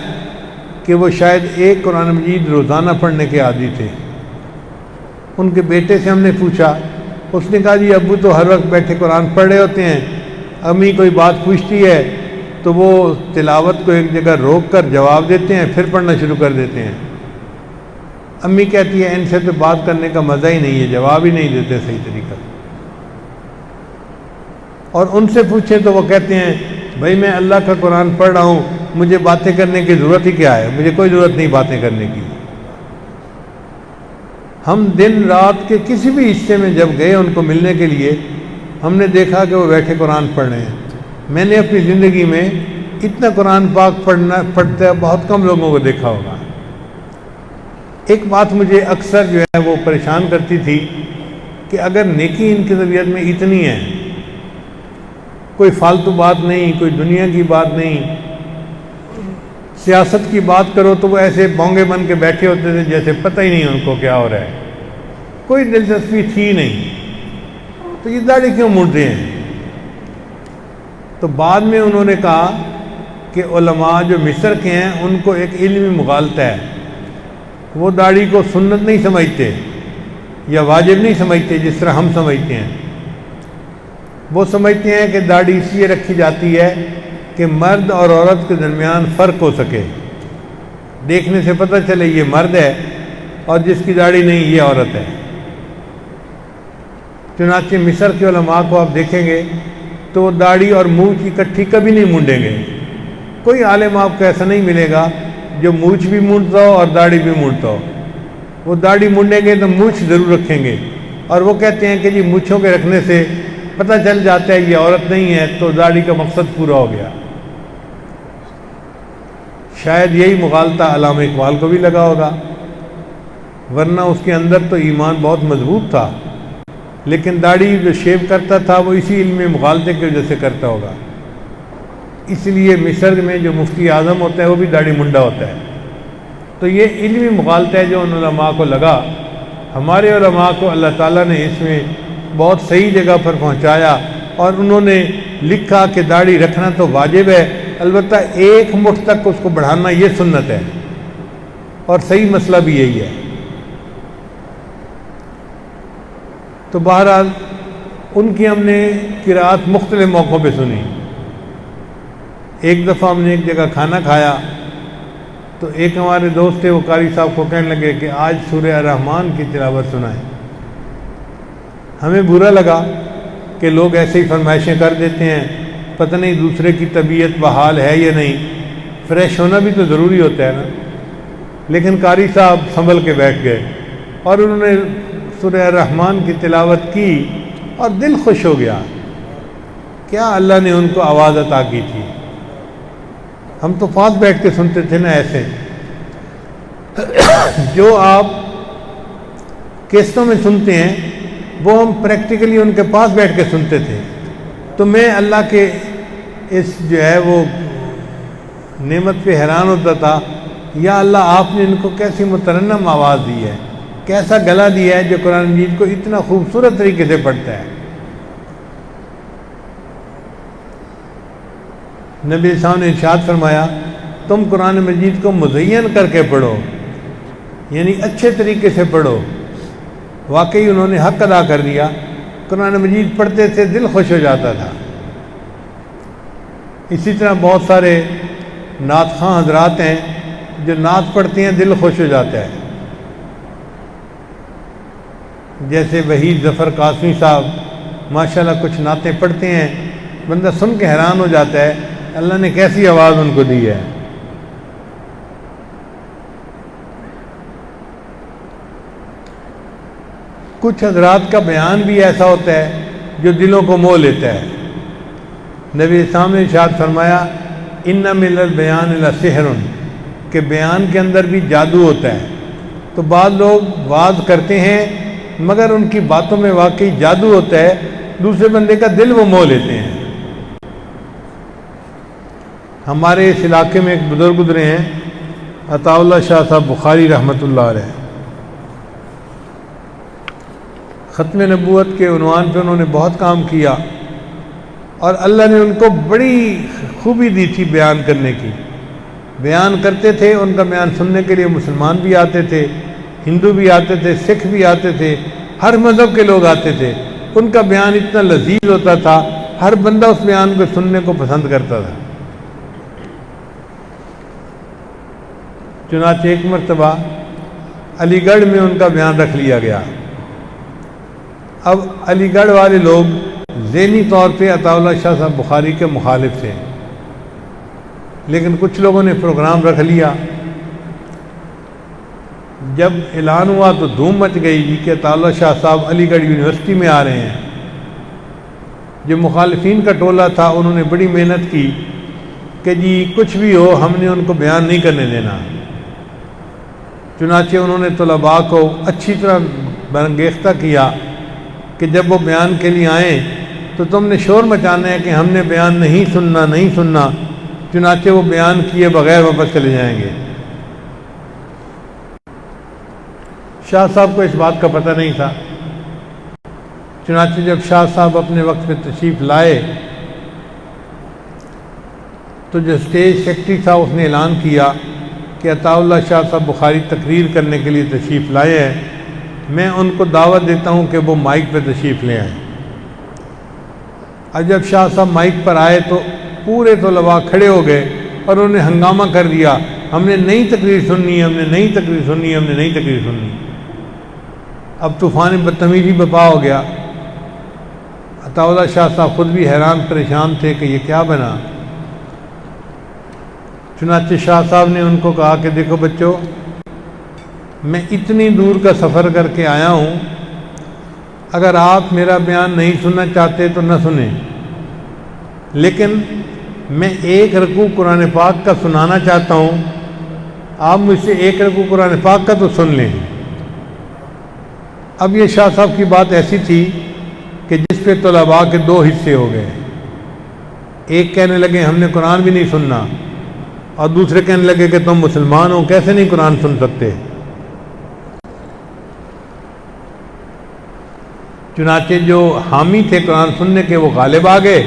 کہ وہ شاید 1 قرآن مجید روزانہ پڑھنے کے عادی تھے۔ ان کے بیٹے سے ہم نے پوچھا، اس نے کہا جی ابو تو ہر وقت بیٹھے قرآن پڑھ رہے ہوتے ہیں، امی کوئی بات پوچھتی ہے تو وہ تلاوت کو ایک جگہ روک کر جواب دیتے ہیں، پھر پڑھنا شروع کر دیتے ہیں۔ امی کہتی ہے ان سے تو بات کرنے کا مزہ ہی نہیں ہے، جواب ہی نہیں دیتے صحیح طریقہ۔ اور ان سے پوچھیں تو وہ کہتے ہیں بھائی میں اللہ کا قرآن پڑھ رہا ہوں، مجھے باتیں کرنے کی ضرورت ہی کیا ہے، مجھے کوئی ضرورت نہیں باتیں کرنے کی۔ ہم دن رات کے کسی بھی حصے میں جب گئے ان کو ملنے کے لیے، ہم نے دیکھا کہ وہ بیٹھے قرآن پڑھ رہے ہیں۔ میں نے اپنی زندگی میں اتنا قرآن پاک پڑھتے بہت کم لوگوں کو دیکھا ہوگا۔ ایک بات مجھے اکثر جو ہے وہ پریشان کرتی تھی کہ اگر نیکی ان کی طبیعت میں اتنی ہے، کوئی فالتو بات نہیں، کوئی دنیا کی بات نہیں، سیاست کی بات کرو تو وہ ایسے بونگے بن کے بیٹھے ہوتے تھے جیسے پتہ ہی نہیں ان کو کیا ہو رہا ہے، کوئی دلچسپی تھی نہیں، تو یہ داڑھی کیوں مونڈتے ہیں؟ تو بعد میں انہوں نے کہا کہ علماء جو مصر کے ہیں ان کو ایک علمی مغالطہ ہے، وہ داڑھی کو سنت نہیں سمجھتے یا واجب نہیں سمجھتے جس طرح ہم سمجھتے ہیں۔ وہ سمجھتے ہیں کہ داڑھی اس لیے رکھی جاتی ہے کہ مرد اور عورت کے درمیان فرق ہو سکے، دیکھنے سے پتہ چلے یہ مرد ہے اور جس کی داڑھی نہیں یہ عورت ہے۔ چنانچہ مصر کے علماء کو آپ دیکھیں گے تو وہ داڑھی اور مونچھ اکٹھی کبھی نہیں مونڈیں گے۔ کوئی عالم آپ کو ایسا نہیں ملے گا جو مونچھ بھی مونڈتا ہو اور داڑھی بھی مونڈتا ہو۔ وہ داڑھی مونڈیں گے تو مونچھ ضرور رکھیں گے، اور وہ کہتے ہیں کہ جی مونچھوں کے رکھنے سے پتہ چل جاتا ہے یہ عورت نہیں ہے، تو داڑھی کا مقصد پورا ہو گیا۔ شاید یہی مغالطہ علامہ اقبال کو بھی لگا ہوگا، ورنہ اس کے اندر تو ایمان بہت مضبوط تھا، لیکن داڑھی جو شیو کرتا تھا وہ اسی علم مغالطے کی وجہ سے کرتا ہوگا۔ اس لیے مصر میں جو مفتی اعظم ہوتا ہے وہ بھی داڑھی منڈا ہوتا ہے۔ تو یہ علمی مغالطہ ہے جو ان علماء کو لگا۔ ہمارے علماء کو اللہ تعالیٰ نے اس میں بہت صحیح جگہ پر پہنچایا، اور انہوں نے لکھا کہ داڑھی رکھنا تو واجب ہے، البتہ 1 مٹھ تک اس کو بڑھانا یہ سنت ہے، اور صحیح مسئلہ بھی یہی ہے۔ تو بہرحال ان کی ہم نے قرأت مختلف موقعوں پہ سنی۔ ایک دفعہ ہم نے ایک جگہ کھانا کھایا تو ایک ہمارے دوست تھے، وہ قاری صاحب کو کہنے لگے کہ آج سورہ الرحمن کی تلاوت سنائیں۔ ہمیں برا لگا کہ لوگ ایسے ہی فرمائشیں کر دیتے ہیں، پتہ نہیں دوسرے کی طبیعت بحال ہے یا نہیں، فریش ہونا بھی تو ضروری ہوتا ہے نا۔ لیکن قاری صاحب سنبھل کے بیٹھ گئے اور انہوں نے سورہ الرحمن کی تلاوت کی اور دل خوش ہو گیا۔ کیا اللہ نے ان کو آواز عطا کی تھی۔ ہم تو پاس بیٹھ کے سنتے تھے نا ایسے، جو آپ کیسٹوں میں سنتے ہیں وہ ہم پریکٹیکلی ان کے پاس بیٹھ کے سنتے تھے۔ تو میں اللہ کے اس جو ہے وہ نعمت پہ حیران ہوتا تھا، یا اللہ آپ نے ان کو کیسی مترنم آواز دی ہے، کیسا گلا دیا ہے جو قرآن مجید کو اتنا خوبصورت طریقے سے پڑھتا ہے۔ نبی صاحب نے ارشاد فرمایا تم قرآن مجید کو مزین کر کے پڑھو، یعنی اچھے طریقے سے پڑھو۔ واقعی انہوں نے حق ادا کر دیا، قرآن مجید پڑھتے تھے دل خوش ہو جاتا تھا۔ اسی طرح بہت سارے نعت خواں حضرات ہیں جو نعت پڑھتے ہیں دل خوش ہو جاتا ہے، جیسے وحید ظفر قاسمی صاحب ماشاءاللہ کچھ نعتیں پڑھتے ہیں، بندہ سن کے حیران ہو جاتا ہے اللہ نے کیسی آواز ان کو دی ہے۔ کچھ حضرات کا بیان بھی ایسا ہوتا ہے جو دلوں کو موہ لیتا ہے۔ نبی اسلام نے ارشاد فرمایا ان من البیان لسحر، کہ بیان کے اندر بھی جادو ہوتا ہے۔ تو بعض لوگ وعظ کرتے ہیں مگر ان کی باتوں میں واقعی جادو ہوتا ہے، دوسرے بندے کا دل وہ موہ لیتے ہیں۔ ہمارے اس علاقے میں ایک بزرگ گزرے ہیں عطا اللہ شاہ صاحب بخاری رحمۃ اللہ علیہ، ختم نبوت کے عنوان پہ انہوں نے بہت کام کیا اور اللہ نے ان کو بڑی خوبی دی تھی بیان کرنے کی۔ بیان کرتے تھے، ان کا بیان سننے کے لیے مسلمان بھی آتے تھے، ہندو بھی آتے تھے، سکھ بھی آتے تھے، ہر مذہب کے لوگ آتے تھے۔ ان کا بیان اتنا لذیذ ہوتا تھا، ہر بندہ اس بیان کو سننے کو پسند کرتا تھا۔ چنانچہ ایک مرتبہ علی گڑھ میں ان کا بیان رکھ لیا گیا۔ اب علی گڑھ والے لوگ ذہنی طور پہ عطا اللہ شاہ صاحب بخاری کے مخالف تھے، لیکن کچھ لوگوں نے پروگرام رکھ لیا۔ جب اعلان ہوا تو دھوم مچ گئی جی کہ عطا اللہ شاہ صاحب علی گڑھ یونیورسٹی میں آ رہے ہیں۔ جو مخالفین کا ٹولہ تھا انہوں نے بڑی محنت کی کہ جی کچھ بھی ہو ہم نے ان کو بیان نہیں کرنے دینا۔ چنانچہ انہوں نے طلباء کو اچھی طرح برانگیختہ کیا کہ جب وہ بیان کے لیے آئیں تو تم نے شور مچانا ہے کہ ہم نے بیان نہیں سننا۔ چنانچہ وہ بیان کیے بغیر واپس چلے جائیں گے۔ شاہ صاحب کو اس بات کا پتہ نہیں تھا۔ چنانچہ جب شاہ صاحب اپنے وقت پہ تشریف لائے تو جو اسٹیج سیکرٹری تھا اس نے اعلان کیا کہ عطا اللہ شاہ صاحب بخاری تقریر کرنے کے لیے تشریف لائے ہیں، میں ان کو دعوت دیتا ہوں کہ وہ مائک پہ تشریف لے آئیں۔ اب جب شاہ صاحب مائک پر آئے تو پورے طلباء کھڑے ہو گئے اور انہوں نے ہنگامہ کر دیا، ہم نے نئی تقریر سننی ہے، ہم نے نئی تقریر سننی ہے، ہم نے نئی تقریر سننی۔ اب طوفان بدتمیزی برپا ہو گیا۔ عطا اللہ شاہ صاحب خود بھی حیران پریشان تھے کہ یہ کیا بنا۔ چنانچہ شاہ صاحب نے ان کو کہا کہ دیکھو بچوں، میں اتنی دور کا سفر کر کے آیا ہوں، اگر آپ میرا بیان نہیں سننا چاہتے تو نہ سنیں، لیکن میں ایک رکوع قرآن پاک کا سنانا چاہتا ہوں، آپ مجھ سے ایک رکوع قرآن پاک کا تو سن لیں۔ اب یہ شاہ صاحب کی بات ایسی تھی کہ جس پہ طلباء کے دو حصے ہو گئے، ایک کہنے لگے ہم نے قرآن بھی نہیں سننا، اور دوسرے کہنے لگے کہ تم مسلمان ہو کیسے نہیں قرآن سن سکتے۔ چنانچہ جو حامی تھے قرآن سننے کے وہ غالب آ گئے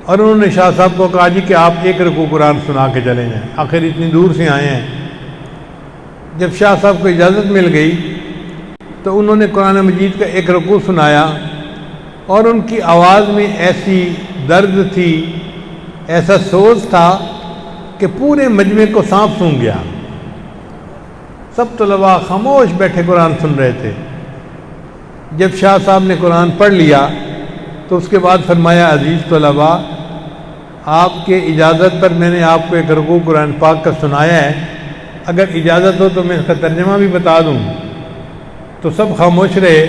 اور انہوں نے شاہ صاحب کو کہا جی کہ آپ ایک رکوع قرآن سنا کے چلے جائیں، آخر اتنی دور سے آئے ہیں۔ جب شاہ صاحب کو اجازت مل گئی تو انہوں نے قرآن مجید کا ایک رکوع سنایا اور ان کی آواز میں ایسی درد تھی، ایسا سوز تھا کہ پورے مجمع کو سانپ سونگھ گیا۔ سب طلباء خاموش بیٹھے قرآن سن رہے تھے۔ جب شاہ صاحب نے قرآن پڑھ لیا تو اس کے بعد فرمایا، عزیز طلباء، آپ کے اجازت پر میں نے آپ کو ایک رکوع قرآن پاک کا سنایا ہے، اگر اجازت ہو تو میں اس کا ترجمہ بھی بتا دوں۔ تو سب خاموش رہے۔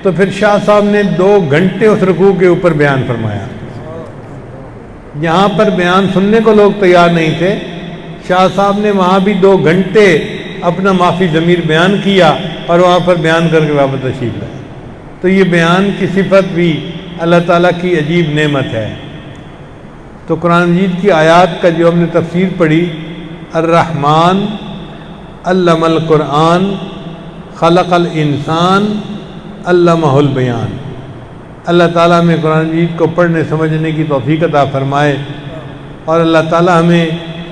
تو پھر شاہ صاحب نے 2 گھنٹے اس رکوع کے اوپر بیان فرمایا۔ یہاں پر بیان سننے کو لوگ تیار نہیں تھے، شاہ صاحب نے وہاں بھی 2 گھنٹے اپنا معافی ضمیر بیان کیا اور وہاں پر بیان کر کے واپس تشریف لائے۔ تو یہ بیان کی صفت بھی اللہ تعالیٰ کی عجیب نعمت ہے۔ تو قرآن مجید کی آیات کا جو ہم نے تفسیر پڑھی، الرحمن علم القرآن خلق الانسان علمہ البیان، اللہ تعالیٰ ہمیں قرآن مجید کو پڑھنے سمجھنے کی توفیق عطا فرمائے، اور اللہ تعالیٰ ہمیں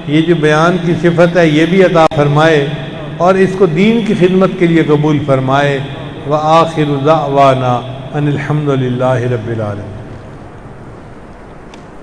یہ جو بیان کی صفت ہے یہ بھی عطا فرمائے اور اس کو دین کی خدمت کے لیے قبول فرمائے۔ وآخر دعوانا ان الحمد للہ رب العالمین۔